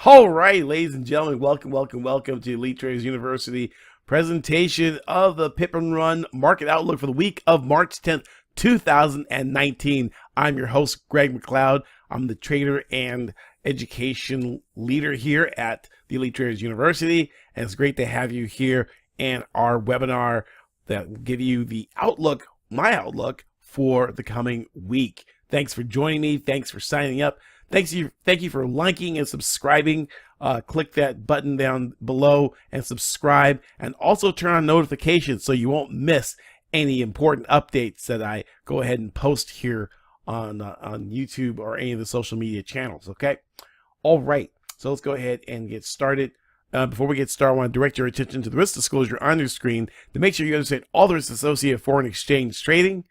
All right, ladies and gentlemen, welcome to Elite Traders University presentation of the Pip and Run market outlook for the week of March 10th, 2019. I'm your host, Greg McLeod. I'm the trader and education leader here at the Elite Traders University, and it's great to have you here in our webinar that will give you the outlook, my outlook for the coming week. Thanks for joining me. Thanks for signing up. Thank you for liking and subscribing. Click that button down below and subscribe, and also turn on notifications so you won't miss any important updates that I go ahead and post here on YouTube or any of the social media channels. Okay. All right. So let's go ahead and get started. Before we get started, I want to direct your attention to the risk disclosure on your screen to make sure you understand all the risks associated with foreign exchange trading.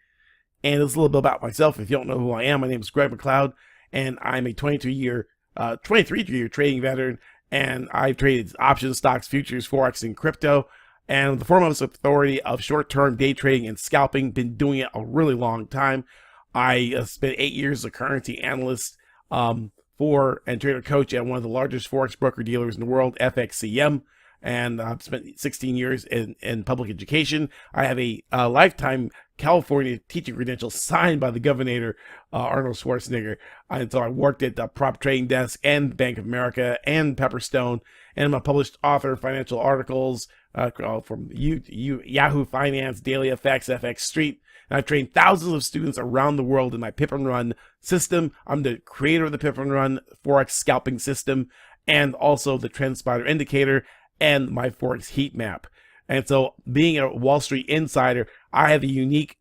And it's a little bit about myself. If you don't know who I am, my name is Greg McLeod, and I'm a 23-year trading veteran, and I've traded options, stocks, futures, Forex, and crypto, and the foremost authority of short-term day trading and scalping. Been doing it a really long time. I spent 8 years as a currency analyst for and trader coach at one of the largest Forex broker dealers in the world, FXCM, and I've spent 16 years in public education. I have a lifetime California teaching credential signed by the governor, Arnold Schwarzenegger. And so I worked at the prop trading desk and Bank of America and Pepperstone, and I'm a published author of financial articles from Yahoo Finance, Daily FX, FX Street. And I've trained thousands of students around the world in my Pip and Run system. I'm the creator of the Pip and Run Forex scalping system, and also the Trend Spider indicator and my Forex Heatmap. And so, being a Wall Street insider, I have a unique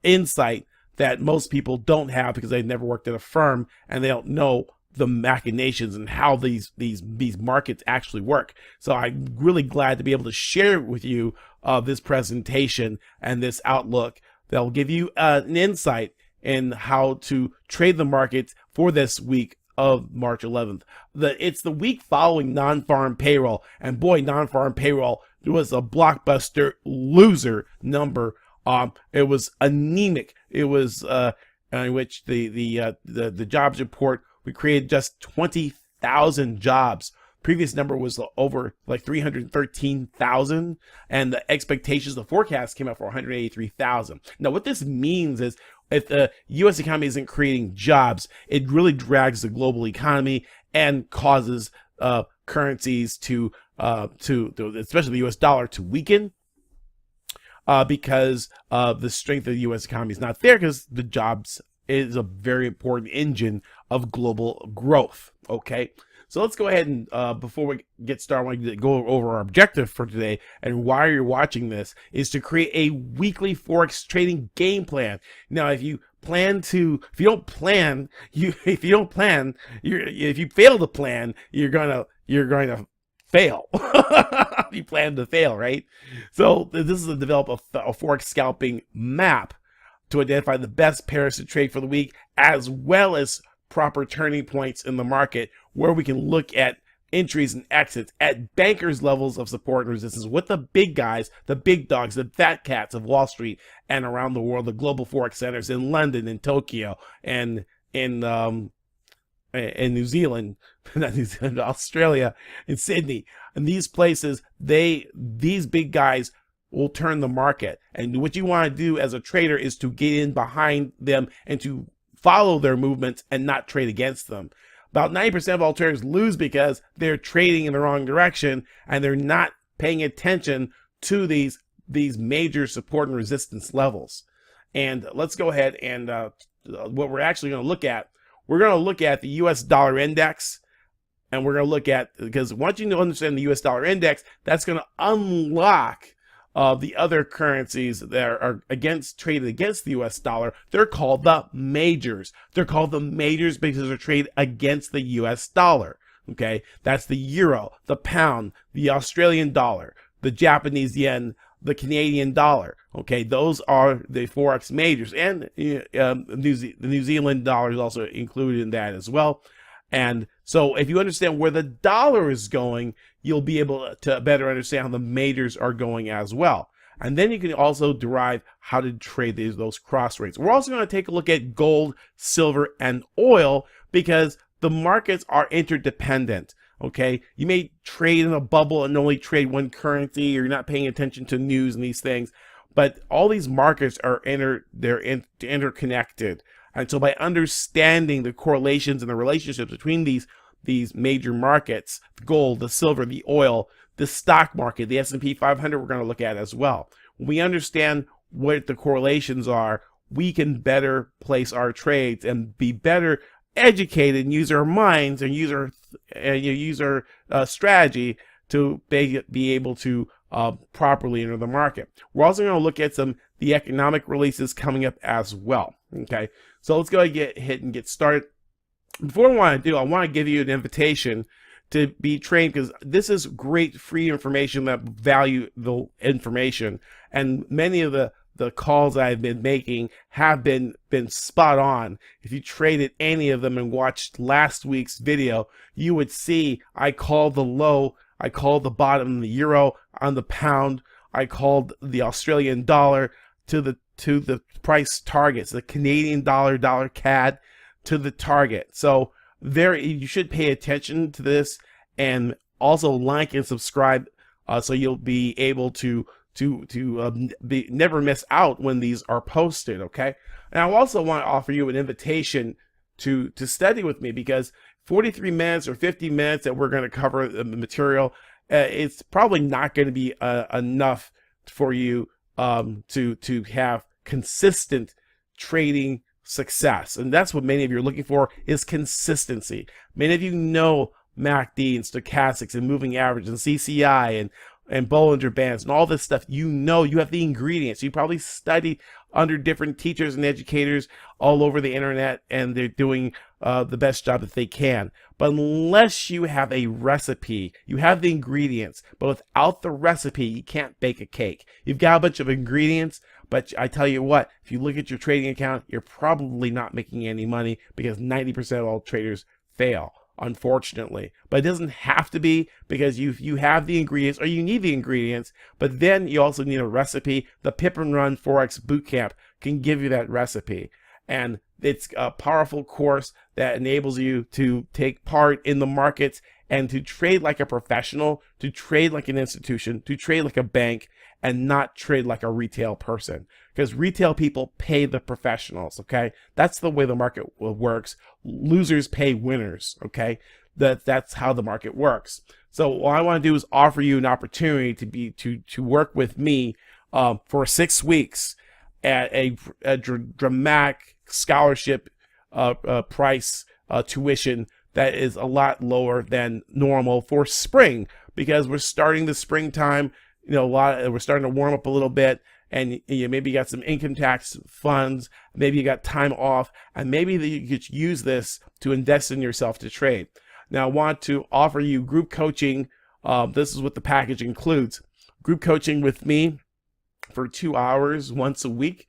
insight that most people don't have because they've never worked at a firm and they don't know the machinations and how these markets actually work. So I'm really glad to be able to share with you this presentation and this outlook that will give you an insight in how to trade the markets for this week of March 11th. It's the week following non-farm payroll, and boy, non-farm payroll was a blockbuster loser number. It was anemic. It was in which the jobs report, we created just 20,000 jobs. Previous number was over like 313,000, and the expectations, the forecast came out for 183,000. Now, what this means is, if the U.S. economy isn't creating jobs, it really drags the global economy and causes currencies to especially the U.S. dollar to weaken because the strength of the U.S. economy is not there, because the jobs is a very important engine of global growth. Okay. So let's go ahead and before we get started, I want to go over our objective for today, and why you're watching this is to create a weekly Forex trading game plan. Now, if you fail to plan, you're gonna fail. You plan to fail, right? So this is to develop a Forex scalping map to identify the best pairs to trade for the week, as well as proper turning points in the market where we can look at entries and exits at bankers' levels of support and resistance with the big guys, the big dogs, the fat cats of Wall Street and around the world, the global Forex centers in London, in Tokyo, and in New Zealand, not New Zealand, Australia, in Sydney. And these places, these big guys will turn the market. And what you want to do as a trader is to get in behind them and to follow their movements and not trade against them. About 90% of all traders lose because they're trading in the wrong direction and they're not paying attention to these major support and resistance levels. And let's go ahead and what we're actually going to look at, we're going to look at the US dollar index, and we're going to look at, because once you understand the US dollar index, that's going to unlock the other currencies that are traded against the US dollar. They're called the majors. They're called the majors because they're traded against the US dollar. Okay, that's the euro, the pound, the Australian dollar, the Japanese yen, the Canadian dollar. Okay, those are the Forex majors, and the New Zealand dollar is also included in that as well. And so if you understand where the dollar is going, you'll be able to better understand how the majors are going as well. And then you can also derive how to trade those cross rates. We're also going to take a look at gold, silver, and oil, because the markets are interdependent. Okay, you may trade in a bubble and only trade one currency, or you're not paying attention to news and these things, but all these markets are interconnected. And so by understanding the correlations and the relationships between these major markets, the gold, the silver, the oil, the stock market, the S&P 500, we're going to look at as well. When we understand what the correlations are, we can better place our trades and be better educated and use our minds and use our strategy to be able to properly enter the market. We're also going to look at the economic releases coming up as well. Okay, so let's go ahead and get started. Before I want to give you an invitation to be trained, because this is great free information, that valuable information, and many of the calls I've been making have been spot on. If you traded any of them and watched last week's video, you would see I called the low, I called the bottom on the euro, on the pound, I called the Australian dollar to the price targets, the Canadian dollar, dollar CAD to the target. So you should pay attention to this, and also like and subscribe so you'll be able to never miss out when these are posted. Okay, and I also want to offer you an invitation to study with me, because 43 minutes or 50 minutes that we're going to cover the material, it's probably not going to be enough for you to have consistent trading success. And that's what many of you are looking for, is consistency. Many of you know MACD and stochastics and moving average and CCI and Bollinger Bands and all this stuff. You know, you have the ingredients. You probably study under different teachers and educators all over the internet, and they're doing the best job that they can. But unless you have a recipe, you have the ingredients, but without the recipe, you can't bake a cake. You've got a bunch of ingredients, but I tell you what, if you look at your trading account, you're probably not making any money, because 90% of all traders fail, unfortunately. But it doesn't have to be, because you have the ingredients, or you need the ingredients, but then you also need a recipe. The Pip and Run Forex Boot Camp can give you that recipe. And it's a powerful course that enables you to take part in the markets and to trade like a professional, to trade like an institution, to trade like a bank, and not trade like a retail person. Because retail people pay the professionals, okay? That's the way the market works. Losers pay winners, okay? That's how the market works. So what I want to do is offer you an opportunity to work with me for 6 weeks at a dramatic scholarship price tuition that is a lot lower than normal for spring, because we're starting the springtime. You know, we're starting to warm up a little bit, and maybe you got some income tax funds, maybe you got time off, and maybe you could use this to invest in yourself to trade. Now, I want to offer you group coaching. This is what the package includes: group coaching with me for 2 hours once a week.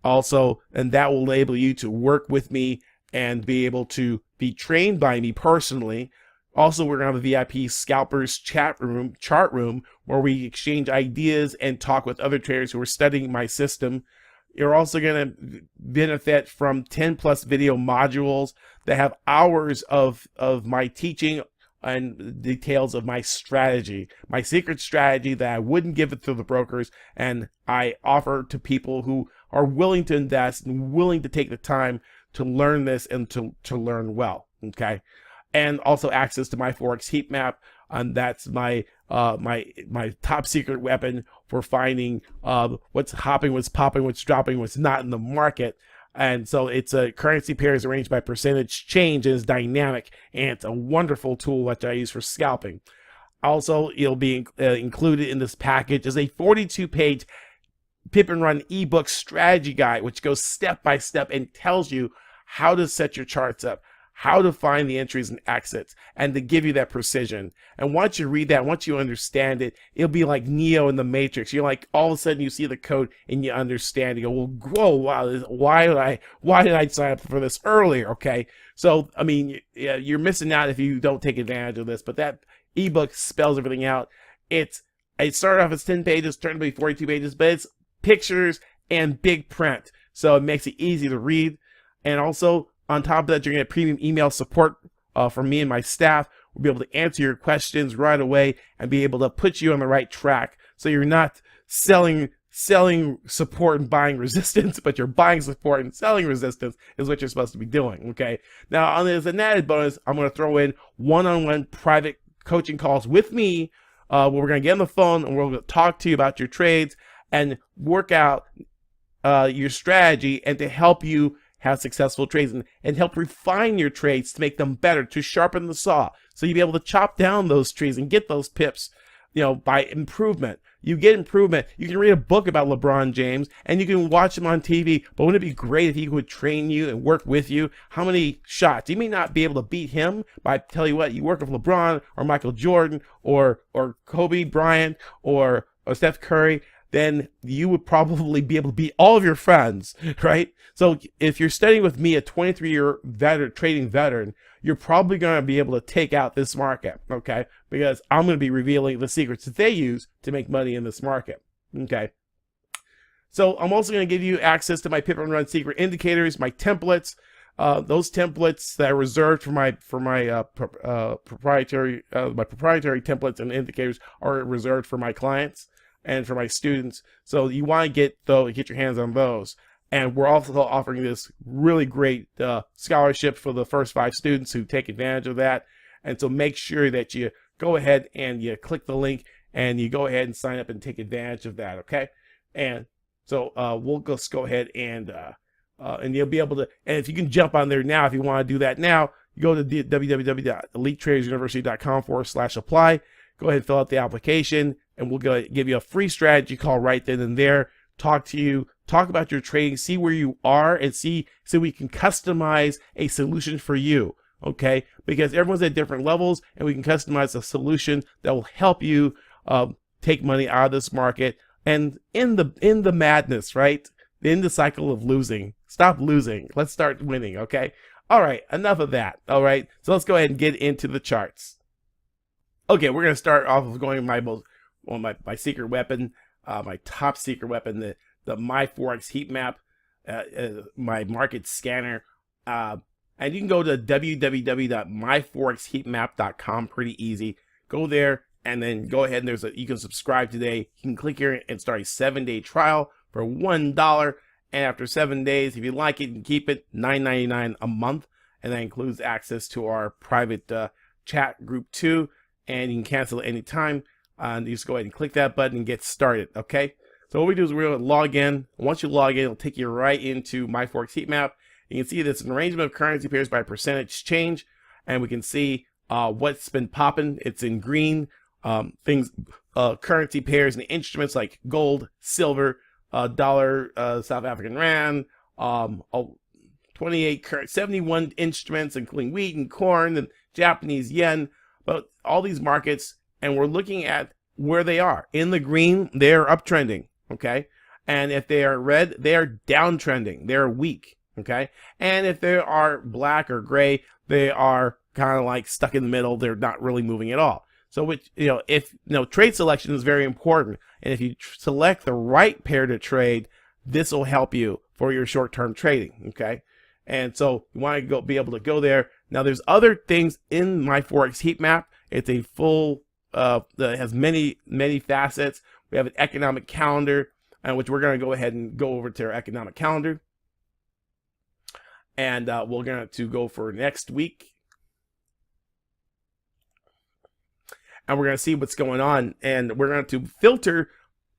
Also, and that will enable you to work with me and be able to be trained by me personally. Also, we're going to have a VIP scalpers chart room where we exchange ideas and talk with other traders who are studying my system. You're also going to benefit from 10+ video modules that have hours of my teaching and details of my strategy, my secret strategy that I wouldn't give it to the brokers, and I offer to people who are willing to invest and willing to take the time to learn this and to learn well. Okay. And also access to my Forex Heatmap, and that's my my top secret weapon for finding what's hopping, what's popping, what's dropping, what's not in the market. And so it's a currency pairs arranged by percentage change, and it's dynamic, and it's a wonderful tool that I use for scalping. Also, it'll be included in this package is a 42-page Pip and Run ebook strategy guide, which goes step by step and tells you how to set your charts up, how to find the entries and exits, and to give you that precision. And once you read that, once you understand it, it'll be like Neo in the Matrix. You're like, all of a sudden you see the code and you understand. You go, well, whoa, wow, why did I sign up for this earlier? Okay, so I mean, you're missing out if you don't take advantage of this. But that ebook spells everything out. It started off as 10 pages, turned to be 42 pages, but it's pictures and big print, so it makes it easy to read. And also, on top of that, you're going to get premium email support from me and my staff, We'll be able to answer your questions right away and be able to put you on the right track. So you're not selling support and buying resistance, but you're buying support and selling resistance is what you're supposed to be doing. Okay. Now, as an added bonus, I'm going to throw in one-on-one private coaching calls with me, where we're going to get on the phone and we're going to talk to you about your trades and work out your strategy and to help you have successful trades and help refine your trades to make them better, to sharpen the saw, so you'll be able to chop down those trees and get those pips, by improvement. You get improvement. You can read a book about LeBron James and you can watch him on TV, but wouldn't it be great if he would train you and work with you? How many shots? You may not be able to beat him, but I tell you what, you work with LeBron or Michael Jordan or Kobe Bryant or Steph Curry, then you would probably be able to beat all of your friends, right? So if you're studying with me, a 23-year trading veteran, you're probably going to be able to take out this market, okay? Because I'm going to be revealing the secrets that they use to make money in this market, okay? So I'm also going to give you access to my Pip and Run secret indicators, my templates. Those templates that are reserved for my proprietary templates and indicators are reserved for my clients and for my students. So you want to get your hands on those. And we're also offering this really great scholarship for the first 5 students who take advantage of that. And so make sure that you go ahead and you click the link and you go ahead and sign up and take advantage of that, okay? And so we'll just go ahead and you'll be able to, and if you can jump on there now, if you want to do that now, you go to www.elitetradersuniversity.com/apply. Go ahead and fill out the application, and we'll go give you a free strategy call right then and there. Talk to you, talk about your trading, see where you are, and see so we can customize a solution for you, okay? Because everyone's at different levels, and we can customize a solution that will help you take money out of this market and in the madness, right? In the cycle of losing. Stop losing. Let's start winning, okay? All right, enough of that, all right? So let's go ahead and get into the charts. Okay, we're going to start off with going with my secret weapon, my top secret weapon, the My Forex Heatmap, my market scanner. And you can go to www.myforexheatmap.com, pretty easy. Go there and then go ahead and you can subscribe today. You can click here and start a 7-day trial for $1. And after 7 days, if you like it, you can keep it, $9.99 a month. And that includes access to our private chat group too. And you can cancel at any time. And you just go ahead and click that button and get started, okay? So what we do is we're going to log in. Once you log in, it'll take you right into My Forex Heatmap. You can see this an arrangement of currency pairs by percentage change. And we can see what's been popping. It's in green. Currency pairs and instruments like gold, silver, dollar, South African rand, 71 instruments, including wheat and corn and Japanese yen. But all these markets, and we're looking at where they are. In the green, they're uptrending, okay? And if they are red, they are downtrending. They're weak, okay? And if they are black or gray, they are kind of like stuck in the middle. They're not really moving at all. So, trade selection is very important. And if you select the right pair to trade, this will help you for your short-term trading, okay? And so you want to be able to go there. Now, there's other things in My Forex Heatmap. It's a full, that has many facets. We have an economic calendar, which we're going to go ahead and go over to our economic calendar. And we're going to go for next week. And we're going to see what's going on. And we're going to filter,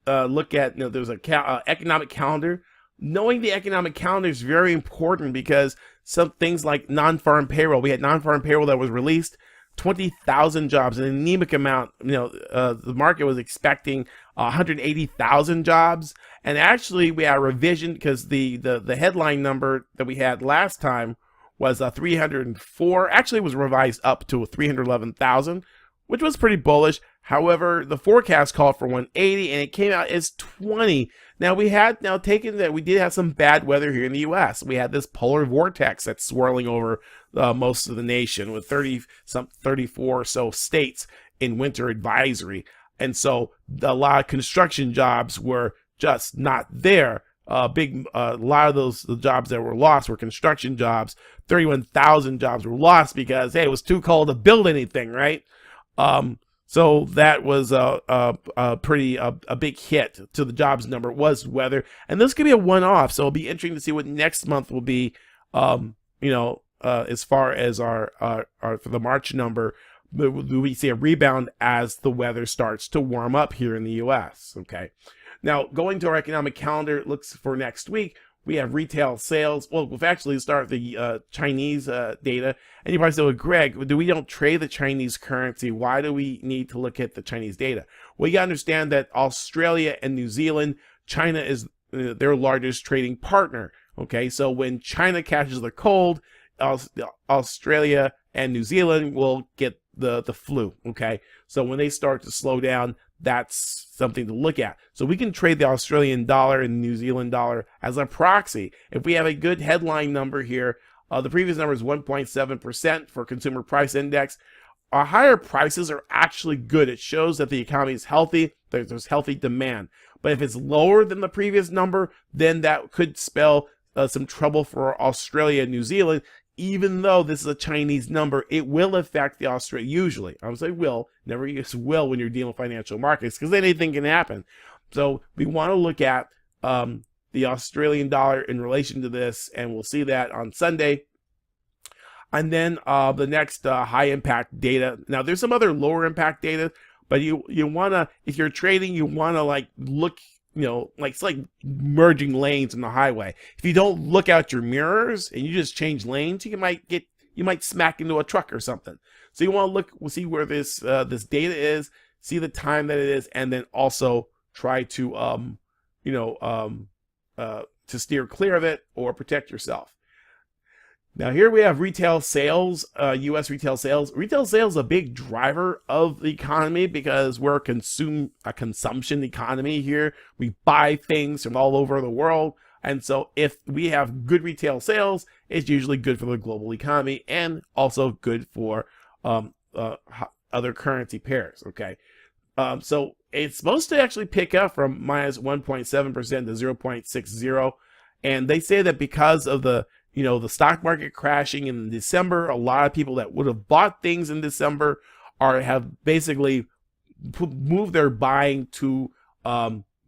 look at, there's a economic calendar. Knowing the economic calendar is very important because some things like non-farm payroll, we had non-farm payroll that was released, 20,000 jobs, an anemic amount. The market was expecting 180,000 jobs. And actually we had a revision because the headline number that we had last time was 304. Actually, it was revised up to 311,000. Which was pretty bullish. However, the forecast called for 180 and it came out as 20. Now we did have some bad weather here in the US. We had this polar vortex that's swirling over most of the nation with 34 or so states in winter advisory. And so a lot of construction jobs were just not there. a lot of the jobs that were lost were construction jobs. 31,000 jobs were lost because, hey, it was too cold to build anything, right? So that was a big hit to the jobs number, was weather. And this could be a one-off, so it'll be interesting to see what next month will be, as far as our for the March number. Do we see a rebound as the weather starts to warm up here in the U.S.? Okay. Now, going to our economic calendar, it looks for next week. We have retail sales. Well, we'll actually start the Chinese data. And you probably say, well, Greg, we don't trade the Chinese currency. Why do we need to look at the Chinese data? Well, you got to understand that Australia and New Zealand, China is their largest trading partner. Okay, so when China catches the cold, Australia and New Zealand will get the flu. Okay, so when they start to slow down, that's something to look at. So we can trade the Australian dollar and the New Zealand dollar as a proxy. If we have a good headline number here, the previous number is 1.7% for consumer price index. Our higher prices are actually good. It shows that the economy is healthy, there's healthy demand. But if it's lower than the previous number, then that could spell some trouble for Australia and New Zealand. Even though this is a Chinese number, it will affect the Australia. Usually, I would say will, never use will when you're dealing with financial markets, because anything can happen. So we want to look at the Australian dollar in relation to this, and we'll see that on Sunday. And then the next high impact data. Now, there's some other lower impact data, but you want to, if you're trading, you want to like look. It's like merging lanes in the highway. If you don't look out your mirrors and you just change lanes, you might smack into a truck or something. So you want to look, we'll see where this data is, see the time that it is, and then also try to to steer clear of it or protect yourself. Now here we have retail sales, U.S. retail sales. Retail sales is a big driver of the economy because we're a consumption economy here. We buy things from all over the world. And so if we have good retail sales, it's usually good for the global economy and also good for other currency pairs, okay? So it's supposed to actually pick up from minus 1.7% to 0.60. And they say that because of the stock market crashing in December, a lot of people that would have bought things in December have basically moved their buying to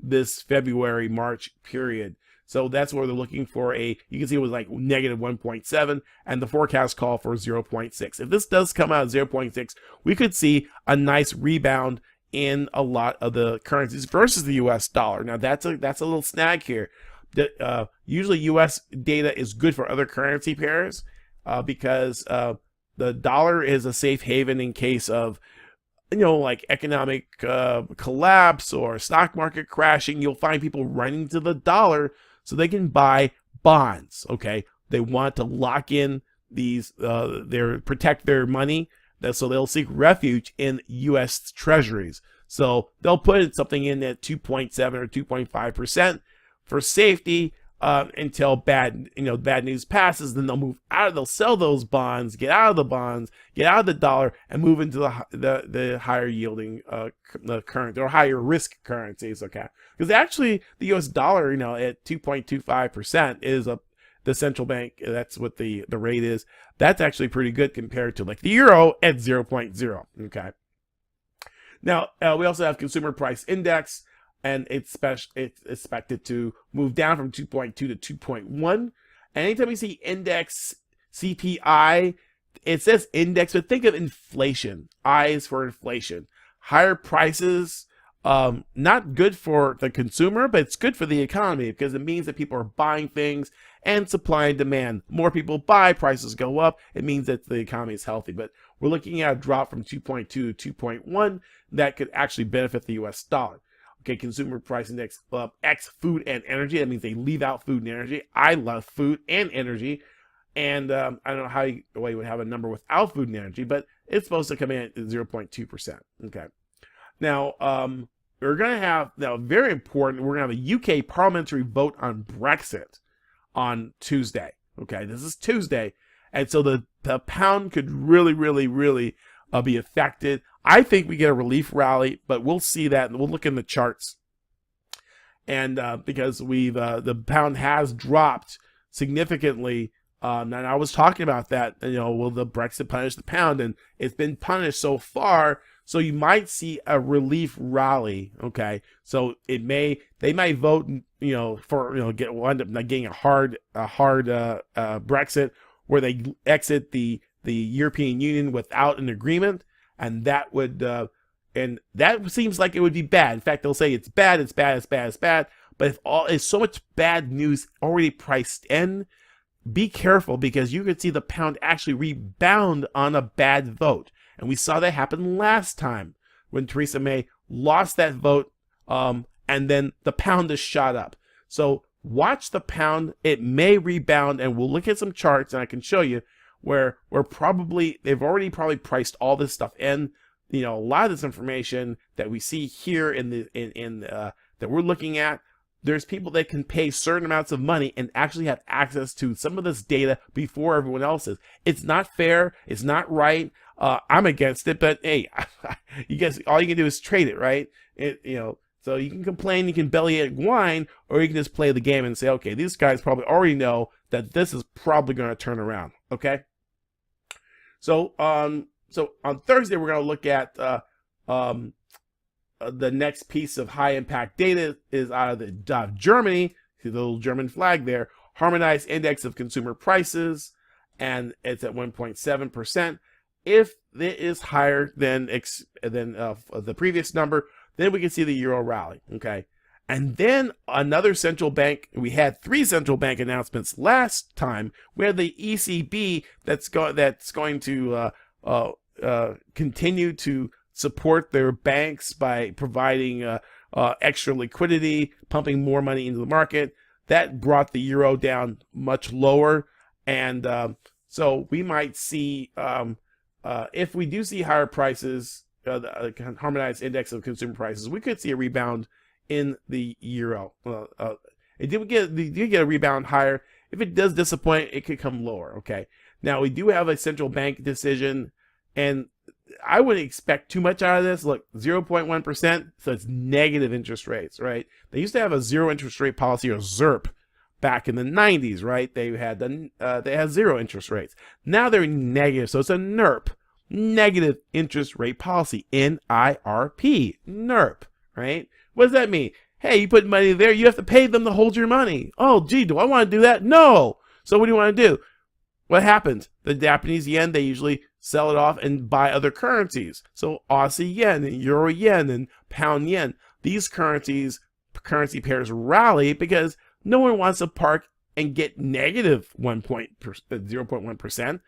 this February, March period. So that's where they're looking for you can see it was like negative 1.7 and the forecast call for 0.6. If this does come out at 0.6, we could see a nice rebound in a lot of the currencies versus the US dollar. Now that's a little snag here. Usually U.S. data is good for other currency pairs because the dollar is a safe haven in case of, like economic collapse or stock market crashing. You'll find people running to the dollar so they can buy bonds. Okay, they want to lock in these, protect their money, so they'll seek refuge in U.S. treasuries. So they'll put something in at 2.7 or 2.5%. for safety until bad news passes. Then they'll move out. They'll sell those bonds, get out of the bonds, get out of the dollar, and move into the higher yielding current or higher risk currencies. Okay, because actually the U.S. dollar, at 2.25% is the central bank. That's what the rate is. That's actually pretty good compared to like the euro at 0.0. Okay. Now we also have consumer price index. And it's expected to move down from 2.2 to 2.1. And anytime we see index CPI, it says index, but think of inflation. I is for inflation. Higher prices, not good for the consumer, but it's good for the economy because it means that people are buying things and supply and demand. More people buy, prices go up. It means that the economy is healthy. But we're looking at a drop from 2.2 to 2.1 that could actually benefit the US dollar. Okay, consumer price index X food and energy. That means they leave out food and energy. I love food and energy. And I don't know how you would have a number without food and energy, but it's supposed to come in at 0.2%. Okay. Now, we're going to have, very important, we're going to have a UK parliamentary vote on Brexit on Tuesday. Okay, this is Tuesday. And so the pound could really, really, really be affected. I think we get a relief rally, but we'll see that, and we'll look in the charts. and because we've the pound has dropped significantly. And I was talking about that, will the Brexit punish the pound? And it's been punished so far. So you might see a relief rally. Okay, so they might vote, for wind up getting a hard Brexit, where they exit the European Union without an agreement, and that would and that seems like it would be bad. In fact, they'll say it's bad, it's bad, it's bad, it's bad. But if so much bad news already priced in, be careful, because you could see the pound actually rebound on a bad vote. And we saw that happen last time when Theresa May lost that vote, and then the pound has shot up. So watch the pound. It may rebound, and we'll look at some charts, and I can show you where they've already probably priced all this stuff in. A lot of this information that we see here that we're looking at, there's people that can pay certain amounts of money and actually have access to some of this data before everyone else is. It's not fair. It's not right. I'm against it, but hey, you guys, all you can do is trade it, right? So you can complain, you can bellyache whine, or you can just play the game and say, okay, these guys probably already know that this is probably going to turn around. Okay. So on Thursday, we're going to look at the next piece of high impact data is out of Germany. See the little German flag there. Harmonized index of consumer prices, and it's at 1.7%. If it is higher than the previous number, then we can see the euro rally. Okay, and then another central bank. We had 3 central bank announcements last time. We had the ECB that's going to continue to support their banks by providing extra liquidity, pumping more money into the market. That brought the euro down much lower, and so we might see, if we do see higher prices, the harmonized index of consumer prices, we could see a rebound in the euro. It did get a rebound higher. If it does disappoint, it could come lower. Okay. Now we do have a central bank decision, and I wouldn't expect too much out of this. Look, 0.1%, so it's negative interest rates, right? They used to have a zero interest rate policy, or ZIRP, back in the 90s, right? They had zero interest rates. Now they're negative, so it's a NIRP, negative interest rate policy, NIRP, NIRP, right? What does that mean? Hey, you put money there, you have to pay them to hold your money. Oh, gee, do I want to do that? No. So what do you want to do? What happens? The Japanese yen, they usually sell it off and buy other currencies. So Aussie yen and Euro yen and pound yen. These currency pairs rally because no one wants to park and get negative 0.1%.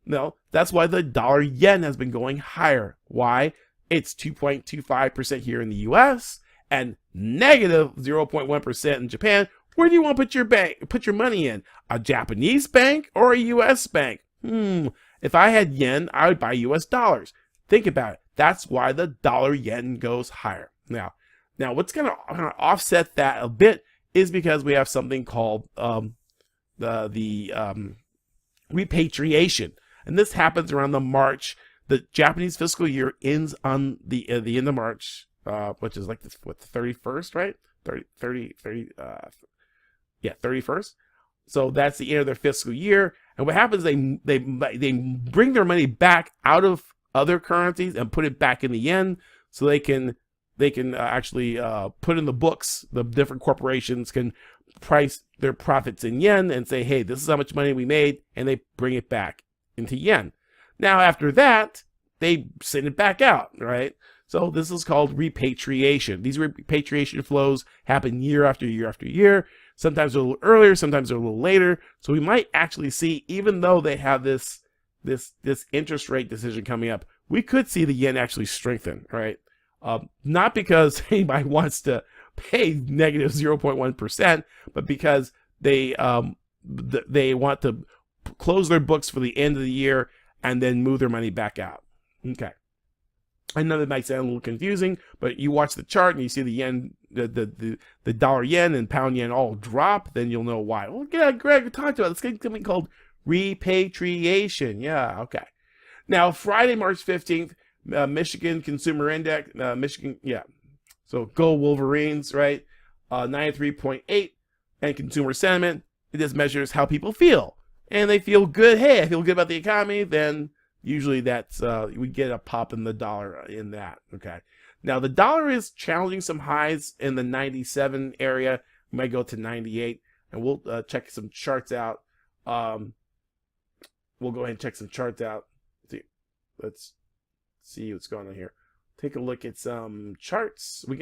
No, that's why the dollar yen has been going higher. Why? It's 2.25% here in the US and negative 0.1% in Japan. Where do you want to put your money in? A Japanese bank or a US bank? If I had yen, I would buy US dollars. Think about it. That's why the dollar yen goes higher. Now what's going to offset that a bit is because we have something called the repatriation, and this happens around the Japanese fiscal year ends on the end of March, which is like the 31st, right? 31st. So that's the end of their fiscal year. And what happens? They bring their money back out of other currencies and put it back in the yen, so they can actually put in the books. The different corporations can price their profits in yen and say, hey, this is how much money we made, and they bring it back into yen. Now after that, they send it back out, right? So this is called repatriation. These repatriation flows happen year after year after year. Sometimes they're a little earlier, sometimes they're a little later. So we might actually see, even though they have this interest rate decision coming up, we could see the yen actually strengthen, right? Not because anybody wants to pay negative 0.1%, but because they want to close their books for the end of the year and then move their money back out. Okay. I know that might sound a little confusing, but you watch the chart and you see the yen, the dollar yen and pound yen all drop, then you'll know why. Well, yeah, Greg, we talked about this. It's something called repatriation. Yeah, okay. Now, Friday, March 15th, Michigan Consumer Index, Michigan, yeah. So go Wolverines, right? 93.8. And consumer sentiment, it just measures how people feel. And they feel good. Hey, I feel good about the economy. Then usually that's, we get a pop in the dollar in that. Okay. Now the dollar is challenging some highs in the 97 area. We might go to 98, and we'll check some charts out. We'll go ahead and check some charts out. Let's see what's going on here. Take a look at some charts. We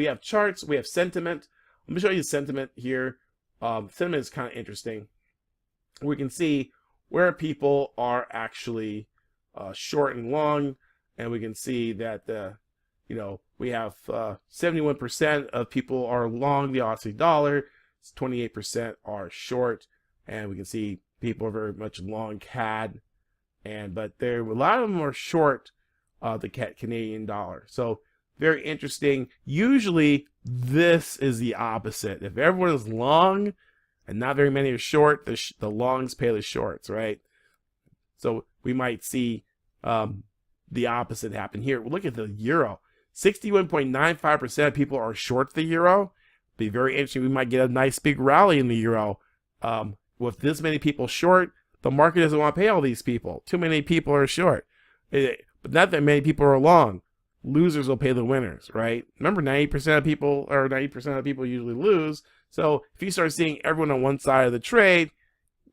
have charts, we have sentiment. Let me show you sentiment here. Sentiment is kind of interesting. We can see where people are actually short and long, and we can see that we have 71% of people are long the Aussie dollar, 28% are short, and we can see people are very much long CAD, but a lot of them are short the Canadian dollar. So very interesting. Usually this is the opposite. If everyone is long and not very many are short, the longs pay the shorts, right? So we might see the opposite happen here. Look at the euro. 61.95% of people are short the euro. Be very interesting. We might get a nice big rally in the euro. With this many people short, the market doesn't want to pay all these people. Too many people are short. But not that many people are long. Losers will pay the winners, right? Remember, 90% of people usually lose. So if you start seeing everyone on one side of the trade,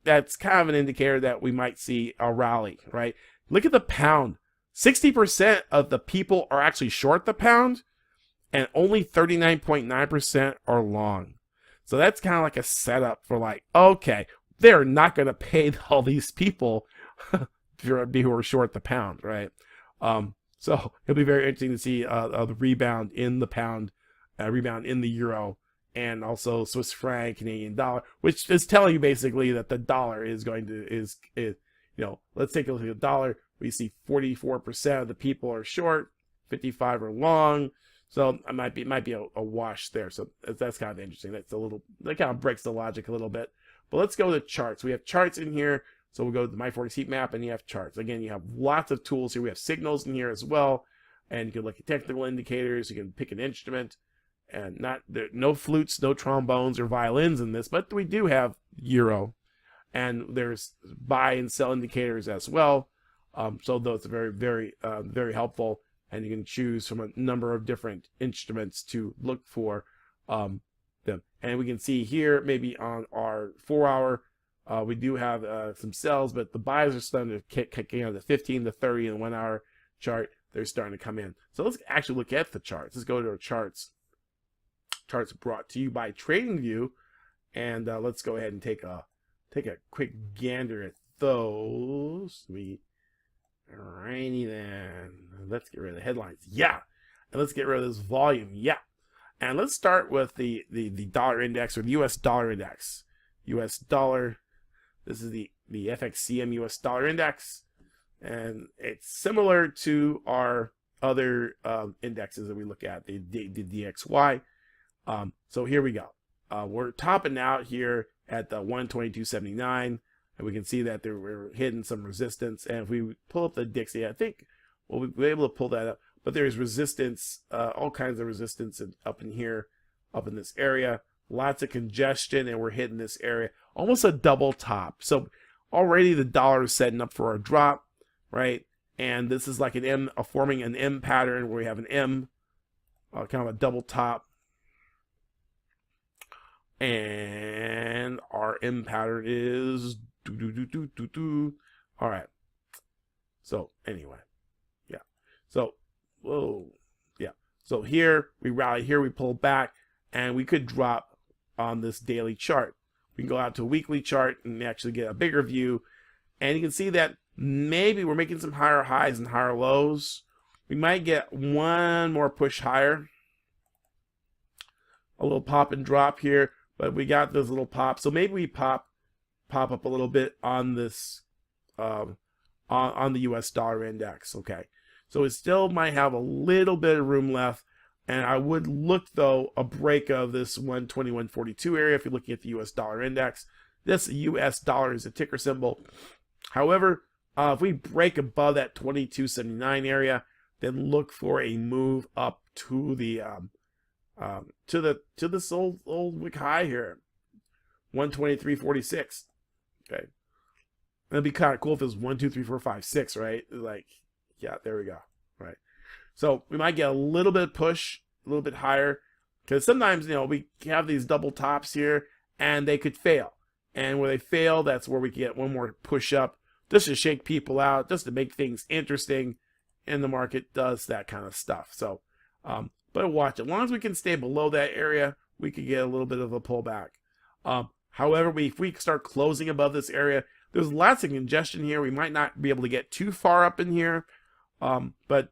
that's kind of an indicator that we might see a rally, right? Look at the pound. 60% of the people are actually short the pound, and only 39.9% are long. So that's kind of like a setup for like, okay, they're not going to pay all these people who are short the pound, right? So it'll be very interesting to see the rebound in the pound, rebound in the euro, and also Swiss franc, Canadian dollar, which is telling you basically that the dollar is going to let's take a look at the dollar. We see 44% of the people are short, 55 are long. So it might be a wash there. So that's kind of interesting. That kind of breaks the logic a little bit. But let's go to charts. We have charts in here. So we'll go to my Forex Heatmap, and you have charts. Again, you have lots of tools here. We have signals in here as well. And you can look at technical indicators. You can pick an instrument. And no flutes, no trombones or violins in this, but we do have euro. And there's buy and sell indicators as well. So those are very, very, very helpful. And you can choose from a number of different instruments to look for them. And we can see here, maybe on our 4-hour, we do have some sells, but the buys are starting to kick in. The 15, the 30, and 1 hour chart, they're starting to come in. So let's actually look at the charts. Let's go to our charts. Charts brought to you by TradingView, and let's go ahead and take a quick gander at those. Alrighty then. Let's get rid of the headlines. Yeah. And let's get rid of this volume. Yeah. And let's start with the dollar index, or the US dollar index. US dollar. This is the FXCM US dollar index. And it's similar to our other indexes that we look at, the DXY. So here we go. We're topping out here at the 122.79. And we can see that we're hitting some resistance. And if we pull up the Dixie, I think we'll be able to pull that up. But there's resistance, all kinds of resistance up in here, up in this area. Lots of congestion, and we're hitting this area. Almost a double top. So already the dollar is setting up for a drop, right? And this is like forming an M pattern where we have an M, kind of a double top. And our M pattern is all right. So anyway, yeah. So So here we rally, here we pull back, and we could drop on this daily chart. We can go out to a weekly chart and actually get a bigger view, and you can see that maybe we're making some higher highs and higher lows. We might get one more push higher, a little pop and drop here, but we got this little pop. So maybe we pop up a little bit on this on the US dollar index. Okay, so it still might have a little bit of room left, and I would look though a break of this 121.42 area if you're looking at the US dollar index. This US dollar is a ticker symbol. However, if we break above that 22.79 area, then look for a move up to the to this old wick high here, 123.46. Okay, it'd be kind of cool if it was 1, 2, 3, 4, 5, 6, right? Like, yeah, there we go, right? So we might get a little bit of push, a little bit higher, because sometimes, you know, we have these double tops here, and they could fail. And where they fail, that's where we get one more push up, just to shake people out, just to make things interesting. And the market does that kind of stuff. So, but watch, as long as we can stay below that area, we could get a little bit of a pullback. However, if we start closing above this area, there's lots of congestion here. We might not be able to get too far up in here, but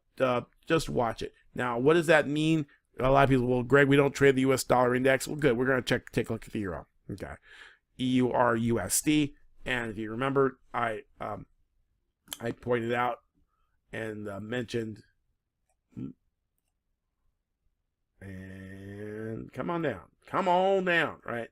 just watch it. Now, what does that mean? A lot of people, well, Greg, we don't trade the U.S. dollar index. Well, good. We're going to take a look at the euro. Okay, EUR/USD. And if you remember, I pointed out and mentioned, and come on down, right?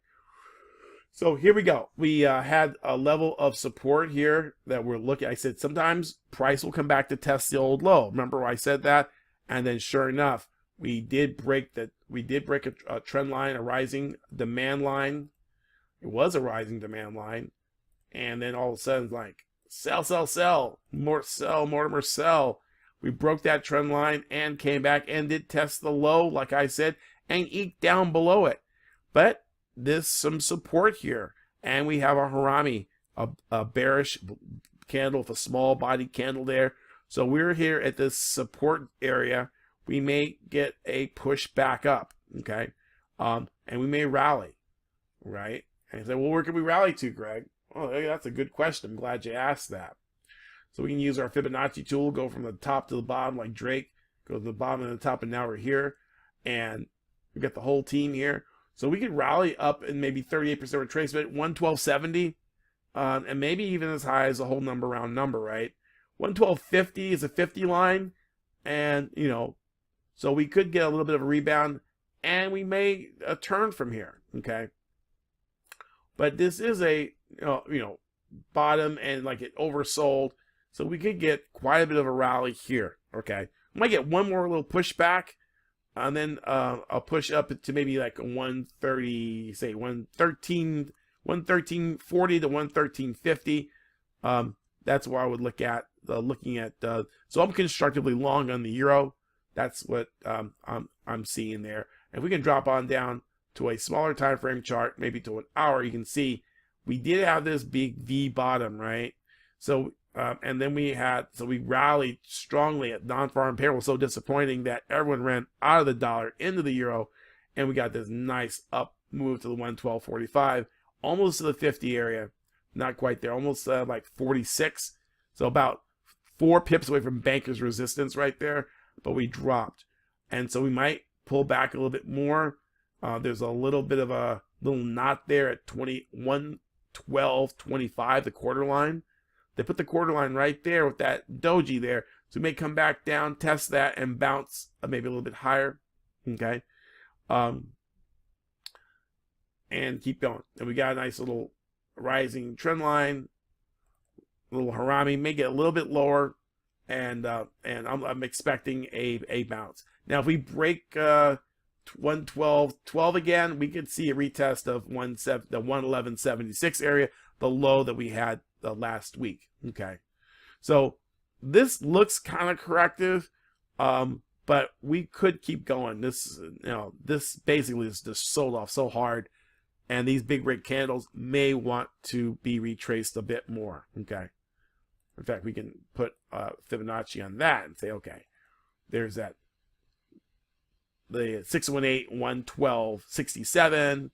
So here we go. We had a level of support here that we're looking. I said sometimes price will come back to test the old low. Remember I said that? And then sure enough, we did break that. We did break a trend line, a rising demand line. It was a rising demand line, and then all of a sudden, like, sell, Mortimer, sell. We broke that trend line and came back and did test the low, like I said, and eked down below it. But there's some support here, and we have a harami, a bearish candle with a small body candle there. So we're here at this support area. We may get a push back up, okay? And we may rally, right? And you say, well, where can we rally to, Greg? Well, that's a good question. I'm glad you asked that. So we can use our Fibonacci tool, go from the top to the bottom like Drake, go to the bottom and the top, and now we're here. And we got the whole team here. So we could rally up in maybe 38% retracement, 112.70, and maybe even as high as a whole number, round number, right? 112.50 is a 50 line, and, you know, so we could get a little bit of a rebound, and we may turn from here, okay? But this is a, bottom, and like it oversold, so we could get quite a bit of a rally here, okay? We might get one more little pushback, and then I'll push up to maybe like a 130, say 113.40 to 113.50. That's what I would look at. So I'm constructively long on the euro. That's what I'm seeing there. If we can drop on down to a smaller time frame chart, maybe to an hour, you can see we did have this big V bottom, right? So and then we rallied strongly at non-farm payroll. So disappointing that everyone ran out of the dollar into the euro, and we got this nice up move to the 112.45, almost to the 50 area, not quite there, almost like 46. So about 4 pips away from banker's resistance right there, but we dropped, and so we might pull back a little bit more. There's a little bit of a little knot there at 21.1225, the quarter line. They put the quarter line right there with that doji there. So we may come back down, test that, and bounce maybe a little bit higher. Okay. And keep going. And we got a nice little rising trend line. A little harami. May get a little bit lower. And I'm expecting a bounce. Now, if we break 112.12 again, we could see a retest of the 111.76 area, the low that we had last week. Okay, so this looks kind of corrective, but we could keep going. This basically is just sold off so hard, and these big red candles may want to be retraced a bit more. Okay, in fact, we can put Fibonacci on that and say, okay, there's that. The 618.112.67.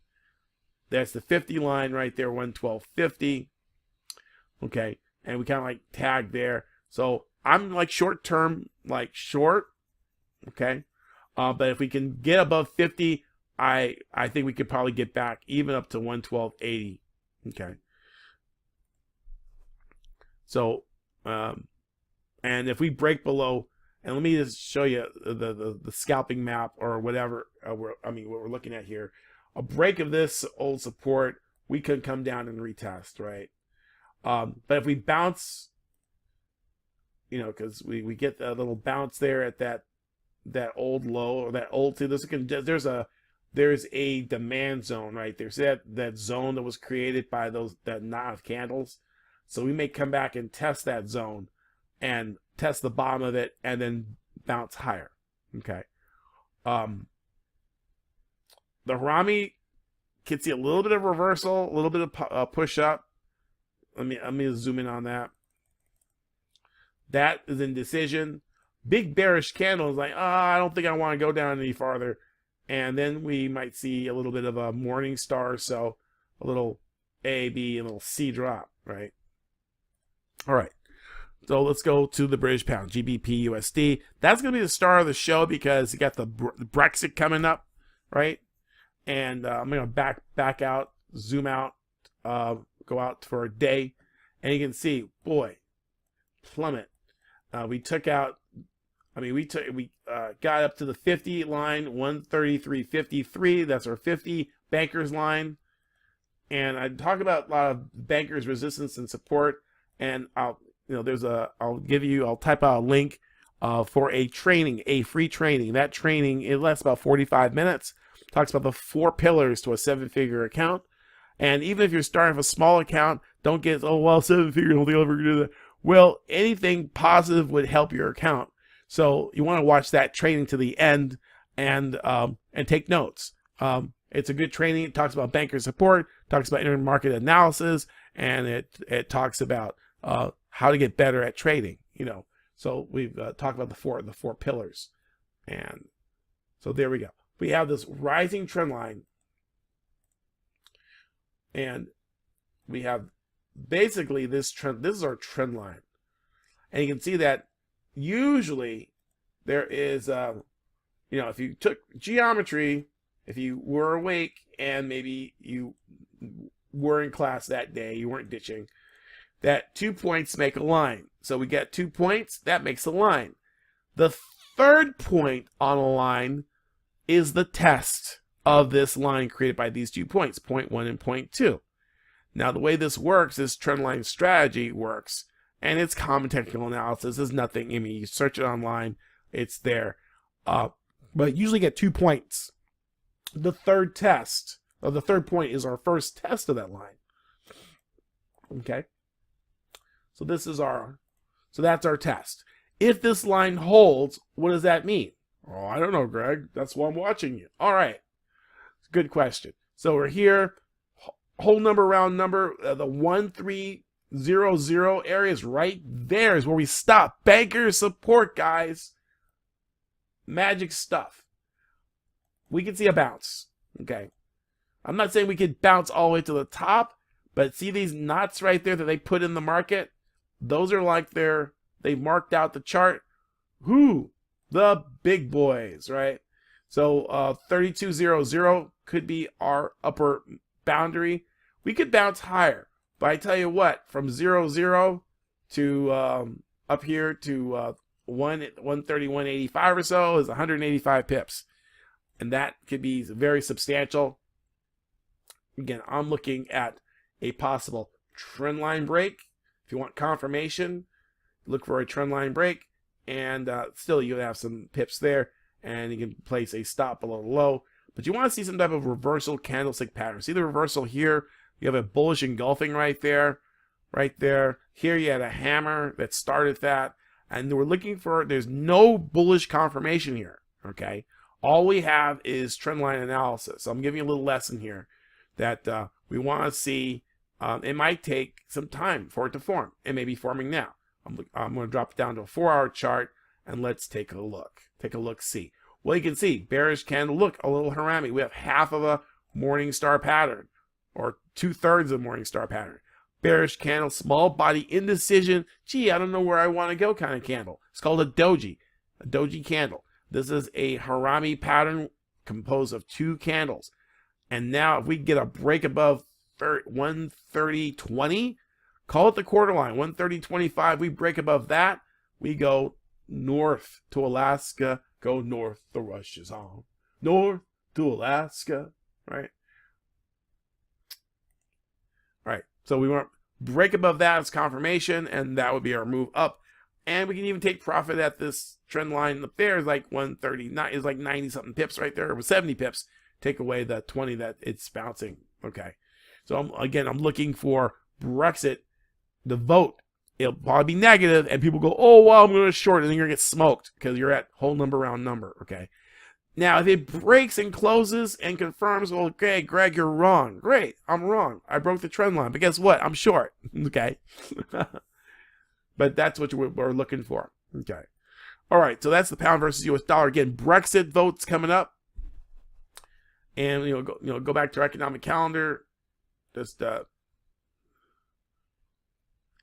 That's the 50 line right there, 112.50. Okay, and we kind of like tag there. So I'm like short term, like short. Okay, but if we can get above 50, I think we could probably get back even up to 112.80. Okay. So, and if we break below. And let me just show you the scalping map or whatever. What we're looking at here. A break of this old support, we could come down and retest, right? But if we bounce, because we get a little bounce there at that old low or that old. See, there's there's a demand zone right there. See that zone that was created by that knot of candles? So we may come back and test that zone and test the bottom of it and then bounce higher. Okay. The Harami can see a little bit of reversal, a little bit of push up. Let me zoom in on that. That is indecision. Big bearish candle is like, I don't think I want to go down any farther. And then we might see a little bit of a morning star, so a little A, B, and a little C drop, right? All right. So let's go to the British pound, GBP USD. That's going to be the star of the show because you got the Brexit coming up, right? And I'm going to back out, zoom out, go out for a day, and you can see, boy, plummet. We took out. I mean, we got up to the 50 line, 133.53. That's our 50 bankers line. And I talk about a lot of bankers resistance and support. And I'll type out a link for a training, a free training. That training, it lasts about 45 minutes. Talks about the 4 pillars to a 7-figure account. And even if you're starting with a small account, don't get, 7-figure, I don't think I'll ever do that. Well, anything positive would help your account. So you want to watch that training to the end and take notes. It's a good training. It talks about banker support, talks about intermarket analysis, and it talks about how to get better at trading. So we've talked about the four pillars, and so there we go. We have this rising trend line, and we have basically this trend. This is our trend line, and you can see that. Usually there is, if you took geometry, if you were awake and maybe you were in class that day, you weren't ditching, that 2 points make a line. So we get 2 points, that makes a line. The third point on a line is the test of this line created by these 2 points, point 1 and point 2. Now the way this works, this trend line strategy works, and it's common technical analysis. It's nothing. I mean, you search it online, it's there. But usually get 2 points. The third test, or the third point, is our first test of that line. Okay. So that's our test. If this line holds, what does that mean? Oh, I don't know, Greg. That's why I'm watching you. All right. Good question. So we're here. Whole number, round number, the 1300 area is right there is where we stop. Banker support, guys. Magic stuff. We can see a bounce. Okay. I'm not saying we could bounce all the way to the top, but see these knots right there that they put in the market? Those are like they've marked out the chart. Who? The big boys, right? So 3200 could be our upper boundary. We could bounce higher. But I tell you what, from 00 to up here to 131.85 or so is 185 pips. And that could be very substantial. Again, I'm looking at a possible trend line break. If you want confirmation, look for a trend line break. And still, you'll have some pips there. And you can place a stop below the low. But you want to see some type of reversal candlestick pattern. See the reversal here? You have a bullish engulfing right there. Right there. Here you had a hammer that started that. And we're looking for, there's no bullish confirmation here. Okay. All we have is trend line analysis. So I'm giving you a little lesson here that we want to see. It might take some time for it to form. It may be forming now. I'm going to drop it down to a 4-hour chart and let's take a look. Take a look, see. Well, you can see bearish candle. Look, a little Harami. We have half of a morning star pattern, or 2/3 of a morning star pattern. Bearish candle, small body, indecision. Gee, I don't know where I want to go kind of candle. It's called a doji candle. This is a Harami pattern composed of 2 candles. And now if we get a break above 130.20, call it the quarter line, 130.25, we break above that, we go north to Alaska, go north, the rush is on. North to Alaska, right? Right, so we want to break above that as confirmation, and that would be our move up. And we can even take profit at this trend line up there is like 139, is like 90 something pips right there, or 70 pips. take away the 20 that it's bouncing. Okay. So I'm looking for Brexit, the vote. It'll probably be negative, and people go, oh, well, I'm going to short, and then you're going to get smoked because you're at whole number round number. Okay. Now, if it breaks and closes and confirms, well, okay, Greg, you're wrong. Great, I'm wrong. I broke the trend line, but guess what? I'm short. Okay. But that's what we're looking for. Okay. All right, so that's the pound versus U.S. dollar. Again, Brexit votes coming up. And, go back to our economic calendar. Just